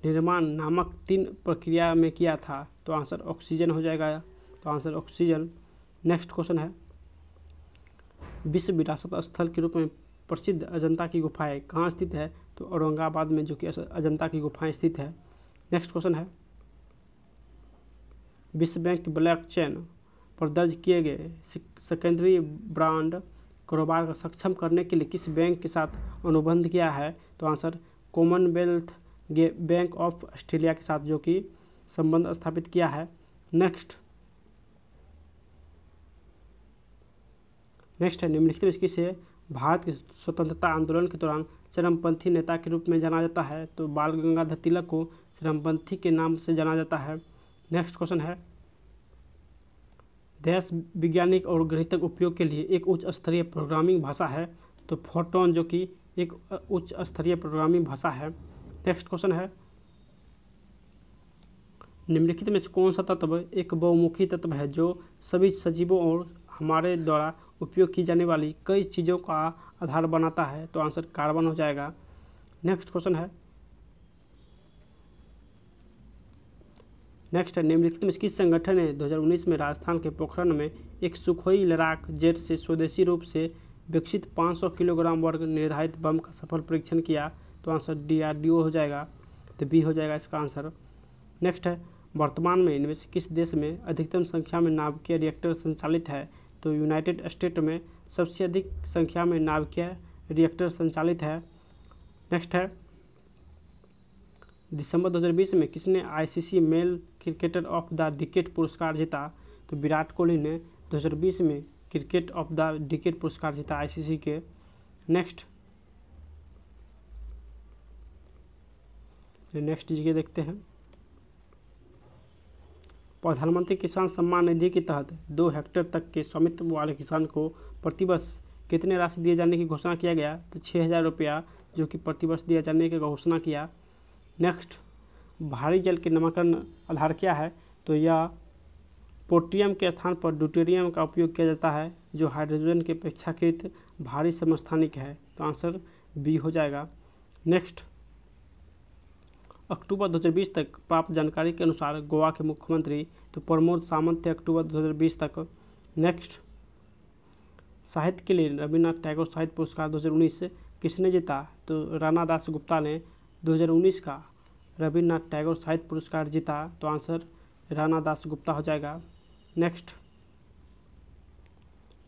निर्माण नामक 3 प्रक्रिया में किया था? तो आंसर ऑक्सीजन हो जाएगा। तो आंसर ऑक्सीजन। नेक्स्ट क्वेश्चन है, विश्व विरासत स्थल के रूप में प्रसिद्ध अजंता की गुफाएं कहाँ स्थित है? तो औरंगाबाद में जो कि अजंता की गुफाएं स्थित है। नेक्स्ट क्वेश्चन है, विश्व बैंक ब्लॉकचेन पर दर्ज किए गए सेकेंडरी ब्रांड कारोबार को सक्षम करने के लिए किस बैंक के साथ अनुबंध किया है? तो answer Commonwealth bank of Australia के साथ जो कि संबंध स्थापित किया है। नेक्स्ट है, निम्नलिखित में किसे भारत के स्वतंत्रता आंदोलन के दौरान चरमपंथी नेता के रूप में जाना जाता है? तो बाल गंगाधर तिलक को चरमपंथी के नाम से जाना जाता है। नेक्स्ट क्वेश्चन है, देश वैज्ञानिक और गणितज्ञ उपयोग के लिए एक उच्च स्तरीय प्रोग्रामिंग भाषा है? तो फोर्ट्रॉन जो कि एक उच्च स्तरीय प्रोग्रामिंग भाषा है। नेक्स्ट क्वेश्चन है, निम्नलिखित में से कौन सा तत्व एक बहुमुखी तत्व है जो सभी सजीवों और हमारे द्वारा उपयोग की जाने वाली कई चीज़ों का आधार बनाता है? तो आंसर कार्बन हो जाएगा। नेक्स्ट क्वेश्चन है, निम्नलिखित में किस संगठन ने 2019 में राजस्थान के पोखरण में एक सुखोई लड़ाक जेट से स्वदेशी रूप से विकसित 500 किलोग्राम वर्ग निर्धारित बम का सफल परीक्षण किया? तो आंसर DRDO हो जाएगा। तो बी हो जाएगा इसका आंसर। नेक्स्ट है, वर्तमान में इनमें से किस देश में अधिकतम संख्या में नाभिकीय रिएक्टर संचालित है? तो यूनाइटेड स्टेट में सबसे अधिक संख्या में नाभिकीय रिएक्टर संचालित है। नेक्स्ट है, दिसंबर 2020 में किसने ICC male cricketer of the decade पुरस्कार जीता? तो विराट कोहली ने 2020 में क्रिकेट ऑफ द डिकेड पुरस्कार जीता ICC के। नेक्स्ट जी देखते हैं, प्रधानमंत्री किसान सम्मान निधि के तहत 2 हेक्टेयर तक के स्वामित्व वाले किसान को प्रतिवर्ष कितने राशि दिए जाने की घोषणा किया गया? तो 6,000 रुपया जो कि प्रतिवर्ष दिए जाने की घोषणा किया। नेक्स्ट, भारी जल के नामकरण आधार क्या है? तो यह पोटेशियम के स्थान पर ड्यूटेरियम का उपयोग किया जाता है जो हाइड्रोजन के अपेक्षाकृत भारी समस्थानिक है। तो आंसर बी हो जाएगा। नेक्स्ट, अक्टूबर 2020 तक प्राप्त जानकारी के अनुसार गोवा के मुख्यमंत्री तो प्रमोद सावंत थे अक्टूबर 2020 तक। नेक्स्ट, साहित्य के लिए रविन्द्रनाथ टैगोर साहित्य पुरस्कार 2019 किसने जीता? तो राणा दास गुप्ता ने 2019 का रविन्द्रनाथ टैगोर साहित्य पुरस्कार जीता। तो आंसर राणा दास गुप्ता हो जाएगा। नेक्स्ट,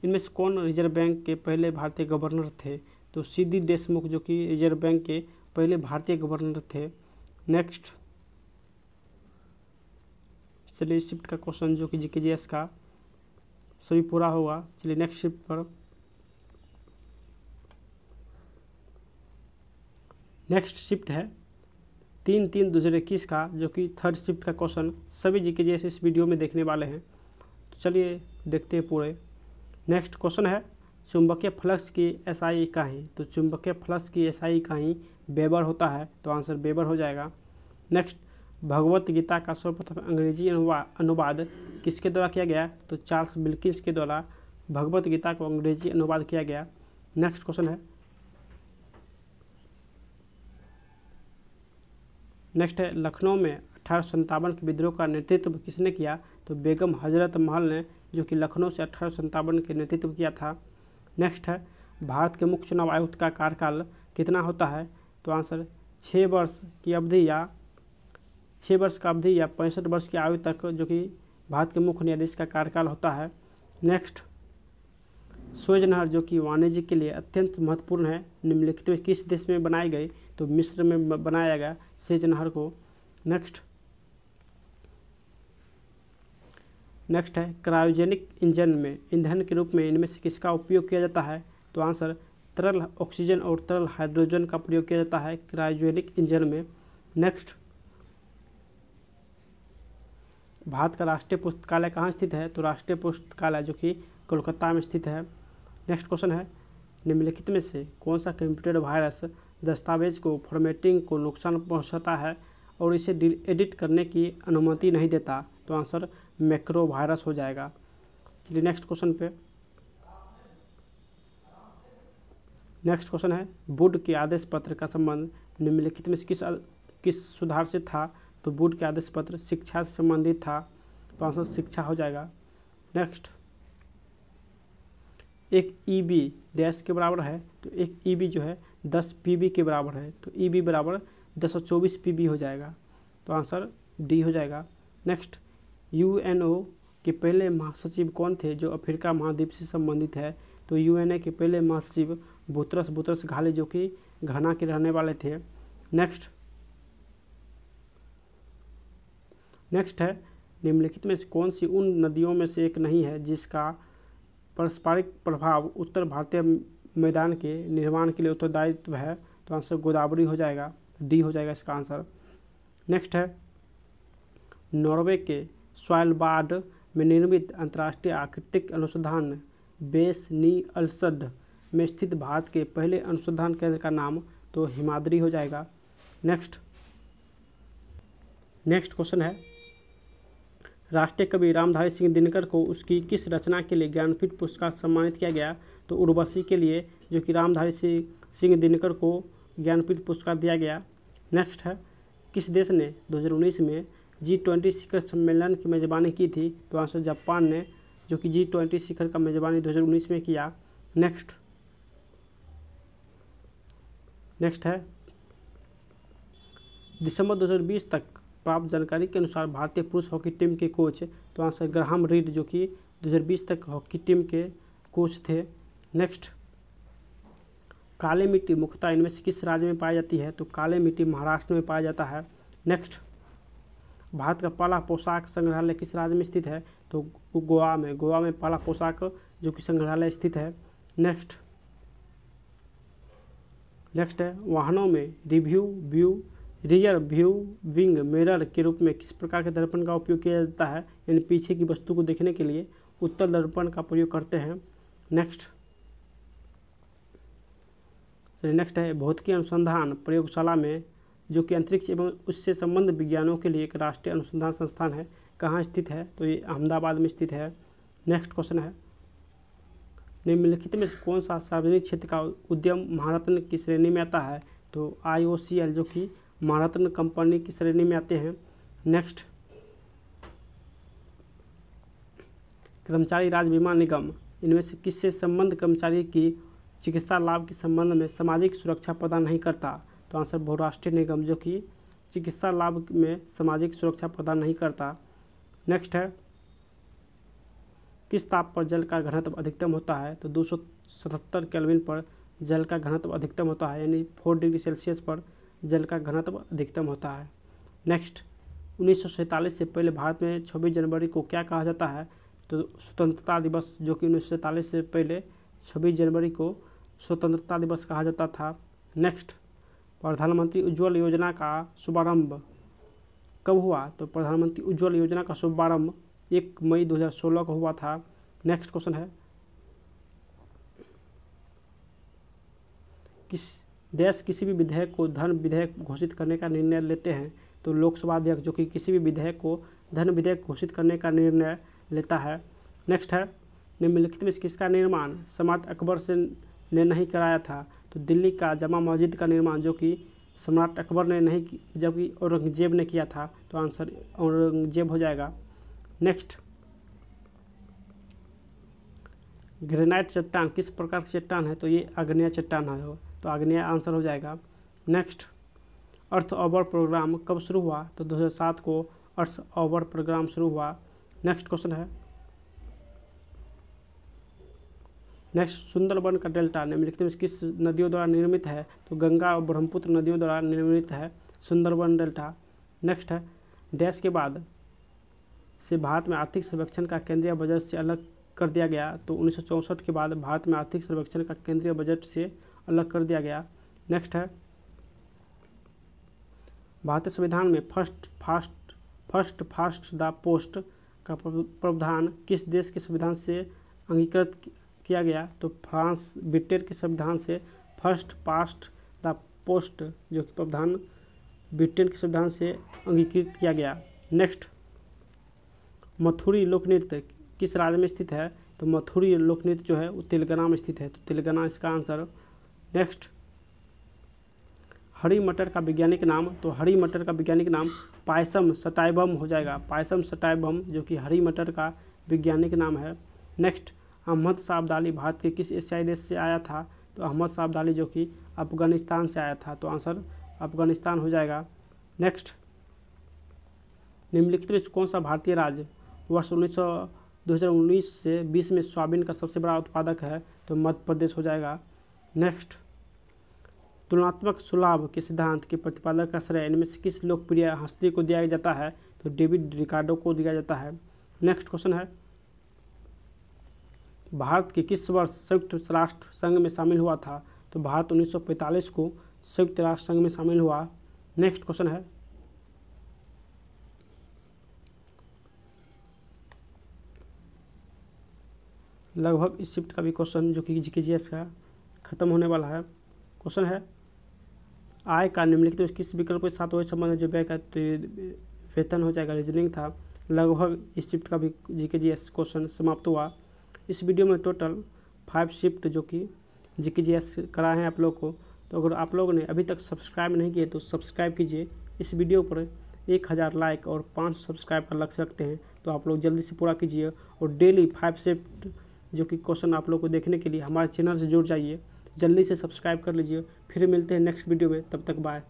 इनमें से कौन रिजर्व बैंक के पहले भारतीय गवर्नर थे? तो CD देशमुख जो कि रिजर्व बैंक के पहले भारतीय गवर्नर थे। नेक्स्ट, चलिए शिफ्ट का क्वेश्चन जो कि GKGS का सभी पूरा होगा। चलिए नेक्स्ट शिफ्ट पर। नेक्स्ट शिफ्ट है 3/3/2021 का जो कि थर्ड शिफ्ट का क्वेश्चन सभी GKGS इस वीडियो में देखने वाले हैं। तो चलिए देखते हैं पूरे। नेक्स्ट क्वेश्चन है, चुंबकीय फ्लक्स की SI इकाई? तो चुंबकीय फ्लक्स की SI इकाई वेबर होता है। तो आंसर वेबर हो जाएगा। नेक्स्ट, भगवत गीता का सर्वप्रथम अंग्रेजी अनुवाद किसके द्वारा किया गया? तो चार्ल्स विल्किंस के द्वारा भगवत गीता को अंग्रेजी अनुवाद किया गया। नेक्स्ट क्वेश्चन है, लखनऊ में 1857 के विद्रोह का नेतृत्व किसने किया? तो बेगम हजरत महल ने जो कि लखनऊ से 1857 के नेतृत्व किया था। नेक्स्ट है, भारत के मुख्य चुनाव आयुक्त का कार्यकाल कितना होता है? तो आंसर 6 वर्ष की अवधि या 65 वर्ष की आयु तक जो कि भारत के मुख्य न्यायाधीश का कार्यकाल होता है। नेक्स्ट, सुएज नहर जो कि वाणिज्य के लिए अत्यंत महत्वपूर्ण है, निम्नलिखित में किस देश में बनाई गई? तो मिस्र में बनाया गया सुएज नहर को। नेक्स्ट है, क्रायोजेनिक इंजन में ईंधन के रूप में इनमें से किसका उपयोग किया जाता है? तो आंसर तरल ऑक्सीजन और तरल हाइड्रोजन का प्रयोग किया जाता है क्रायोजेनिक इंजन में। नेक्स्ट, भारत का राष्ट्रीय पुस्तकालय कहाँ स्थित है? तो राष्ट्रीय पुस्तकालय जो कि कोलकाता में स्थित है। नेक्स्ट क्वेश्चन है, निम्नलिखित में से कौन सा कंप्यूटर वायरस दस्तावेज को फॉर्मेटिंग को नुकसान पहुंचाता है और इसे एडिट करने की अनुमति नहीं देता? तो आंसर मैक्रो वायरस हो जाएगा। चलिए नेक्स्ट क्वेश्चन पे। नेक्स्ट क्वेश्चन है वुड के आदेश पत्र का संबंध निम्नलिखित में किस सुधार से था? तो वुड के आदेश पत्र शिक्षा से संबंधित था, तो आंसर शिक्षा हो जाएगा। नेक्स्ट, एक ईबी डैश के बराबर है, तो एक ईबी जो है 10 पीबी के बराबर है, तो ईबी बराबर 1024 पीबी हो जाएगा, तो आंसर डी हो जाएगा। नेक्स्ट, यूएनओ के पहले महासचिव कौन थे जो अफ्रीका महाद्वीप से संबंधित है? तो यूएनए के पहले महासचिव बुतरस घाले जो कि घाना के रहने वाले थे। नेक्स्ट है निम्नलिखित में से कौन सी उन नदियों में से एक नहीं है जिसका पारस्परिक प्रभाव उत्तर भारतीय मैदान के निर्माण के लिए उत्तरदायित्व है? तो आंसर गोदावरी हो जाएगा, डी हो जाएगा इसका आंसर। नेक्स्ट है नॉर्वे के स्वालबार्ड में निर्मित अंतर्राष्ट्रीय आर्कटिक अनुसंधान बेस नीलसड में स्थित भारत के पहले अनुसंधान केंद्र का नाम? तो हिमाद्री हो जाएगा। नेक्स्ट क्वेश्चन है राष्ट्रीय कवि रामधारी सिंह दिनकर को उसकी किस रचना के लिए ज्ञानपीठ पुरस्कार सम्मानित किया गया? तो उर्वशी के लिए, जो कि रामधारी सिंह दिनकर को ज्ञानपीठ पुरस्कार दिया गया। नेक्स्ट है किस देश ने 2019 में G20 शिखर सम्मेलन की मेज़बानी की थी? तो आंसर जापान ने, जो कि G20 शिखर का मेज़बानी 2019 में किया। नेक्स्ट है दिसंबर 2020 तक प्राप्त जानकारी के अनुसार भारतीय पुरुष हॉकी टीम के कोच? तो आंसर ग्राहम रीड, जो कि 2020 तक हॉकी टीम के कोच थे। नेक्स्ट, काली मिट्टी मुख्यतः इनमें से किस राज्य में पाई जाती है? तो काली मिट्टी महाराष्ट्र में पाया जाता है। नेक्स्ट, भारत का पहला पोशाक संग्रहालय किस राज्य में स्थित है? तो गोवा में पहला पोशाक जो कि संग्रहालय स्थित है। नेक्स्ट है वाहनों में रियर व्यू विंग मिरर के रूप में किस प्रकार के दर्पण का उपयोग किया जाता है? यानी पीछे की वस्तु को देखने के लिए उत्तल दर्पण का प्रयोग करते हैं। नेक्स्ट है भौतिकी अनुसंधान प्रयोगशाला में, जो कि अंतरिक्ष एवं उससे संबंध विज्ञानों के लिए एक राष्ट्रीय अनुसंधान संस्थान है, कहाँ स्थित है? तो ये अहमदाबाद में स्थित है। नेक्स्ट क्वेश्चन है निम्नलिखित में से कौन सा सार्वजनिक क्षेत्र का उद्यम महारत्न की श्रेणी में आता है? तो IOCL, जो कि महारत्न कंपनी की श्रेणी में आते हैं। नेक्स्ट, कर्मचारी राज्य बीमा निगम इनमें से किससे संबंध कर्मचारी की चिकित्सा लाभ के संबंध में सामाजिक सुरक्षा प्रदान नहीं करता? तो आंसर बहुराष्ट्रीय निगम, जो कि चिकित्सा लाभ में सामाजिक सुरक्षा प्रदान नहीं करता। नेक्स्ट है किस ताप पर जल का घनत्व अधिकतम होता है? तो 277 केल्विन पर जल का घनत्व अधिकतम होता है, यानी 4 डिग्री सेल्सियस पर जल का घनत्व अधिकतम होता है। नेक्स्ट, 1947 से पहले भारत में 26 जनवरी को क्या कहा जाता है? तो स्वतंत्रता दिवस, जो कि 1947 से पहले 26 जनवरी को स्वतंत्रता दिवस कहा जाता था। नेक्स्ट, प्रधानमंत्री उज्ज्वल योजना का शुभारंभ कब हुआ? तो प्रधानमंत्री उज्ज्वल योजना का शुभारंभ 1 मई 2016 को हुआ था। नेक्स्ट क्वेश्चन है किस देश किसी भी विधेयक को धन विधेयक घोषित करने का निर्णय लेते हैं? तो लोकसभा अध्यक्ष, जो कि किसी भी विधेयक को धन विधेयक घोषित करने का निर्णय लेता है। नेक्स्ट है निम्नलिखित में किसका निर्माण सम्राट अकबर ने नहीं कराया था? तो दिल्ली का जामा मस्जिद का निर्माण, जो कि सम्राट अकबर ने नहीं जबकि औरंगजेब ने किया था, तो आंसर औरंगजेब हो जाएगा। नेक्स्ट, ग्रेनाइट चट्टान किस प्रकार की चट्टान है? तो ये आग्नेय चट्टान है, तो आग्नेय आंसर हो जाएगा। नेक्स्ट, अर्थ ऑवर प्रोग्राम कब शुरू हुआ? तो 2007 को अर्थ ऑवर प्रोग्राम शुरू हुआ। नेक्स्ट क्वेश्चन है सुंदरबन का डेल्टा निम्नलिखित में किस नदियों द्वारा निर्मित है? तो गंगा और ब्रह्मपुत्र नदियों द्वारा निर्मित है सुंदरबन डेल्टा। नेक्स्ट है डैश के बाद से भारत में आर्थिक सर्वेक्षण का केंद्रीय बजट से अलग कर दिया गया? तो 1964 के बाद भारत में आर्थिक सर्वेक्षण का केंद्रीय बजट से अलग कर दिया गया। नेक्स्ट है भारतीय संविधान में फर्स्ट फास्ट द पोस्ट का प्रावधान किस देश के संविधान से अंगीकृत किया गया? तो फ्रांस ब्रिटेन के संविधान से फर्स्ट पास्ट द पोस्ट जो कि प्रावधान ब्रिटेन के संविधान से अंगीकृत किया गया। नेक्स्ट, मथुरी लोकनृत्य किस राज्य में स्थित है? तो मथुरी लोकनृत्य जो है वो तेलंगाना में स्थित है, तो तेलंगाना इसका आंसर नेक्स्ट, हरी मटर का वैज्ञानिक नाम, तो हरी मटर का वैज्ञानिक नाम पायसम सटाइवम हो जाएगा, पायसम सटाइवम, जो कि हरी मटर का वैज्ञानिक नाम है। नेक्स्ट, अहमद शाह अब्दाली भारत के किस एशियाई देश से आया था, तो अहमद शाह अब्दाली जो कि अफगानिस्तान से आया था, तो आंसर अफगानिस्तान हो जाएगा। नेक्स्ट, निम्नलिखित में कौन सा भारतीय राज्य वर्ष 2019 से 20 में सोयाबीन का सबसे बड़ा उत्पादक है, तो मध्य प्रदेश हो जाएगा। नेक्स्ट, तुलनात्मक सुलाभ के सिद्धांत के प्रतिपादक का श्रेय इनमें से किस लोकप्रिय हस्ती को दिया जाता है, तो डेविड रिकार्डो को दिया जाता है। नेक्स्ट क्वेश्चन है, भारत के किस वर्ष संयुक्त राष्ट्र संघ में शामिल हुआ था, तो भारत 1945 को संयुक्त राष्ट्र संघ में शामिल हुआ। नेक्स्ट क्वेश्चन है, लगभग इस शिफ्ट का भी क्वेश्चन जो कि जीकेजीएस का खत्म होने वाला है। क्वेश्चन है, आय का निम्नलिखित में किस विकल्प के साथ वही संबंध है जो व्यय का, तो वेतन हो जाएगा, रीजनिंग था। लगभग इस शिफ्ट का भी जीकेजीएस क्वेश्चन समाप्त हुआ। इस वीडियो में टोटल 5 शिफ्ट जो कि जीकेजीएस कराए हैं आप लोग को। तो अगर आप लोगों ने अभी तक सब्सक्राइब नहीं किए तो सब्सक्राइब कीजिए। इस वीडियो पर 1000 लाइक और 5 सब्सक्राइब का लक्ष्य रखते हैं, तो आप लोग जल्दी से पूरा कीजिए और डेली 5 शिफ्ट जो कि क्वेश्चन आप लोग को देखने के लिए हमारे चैनल से जुड़ जाइए, जल्दी से सब्सक्राइब कर लीजिए। फिर मिलते हैं नेक्स्ट वीडियो में, तब तक बाय।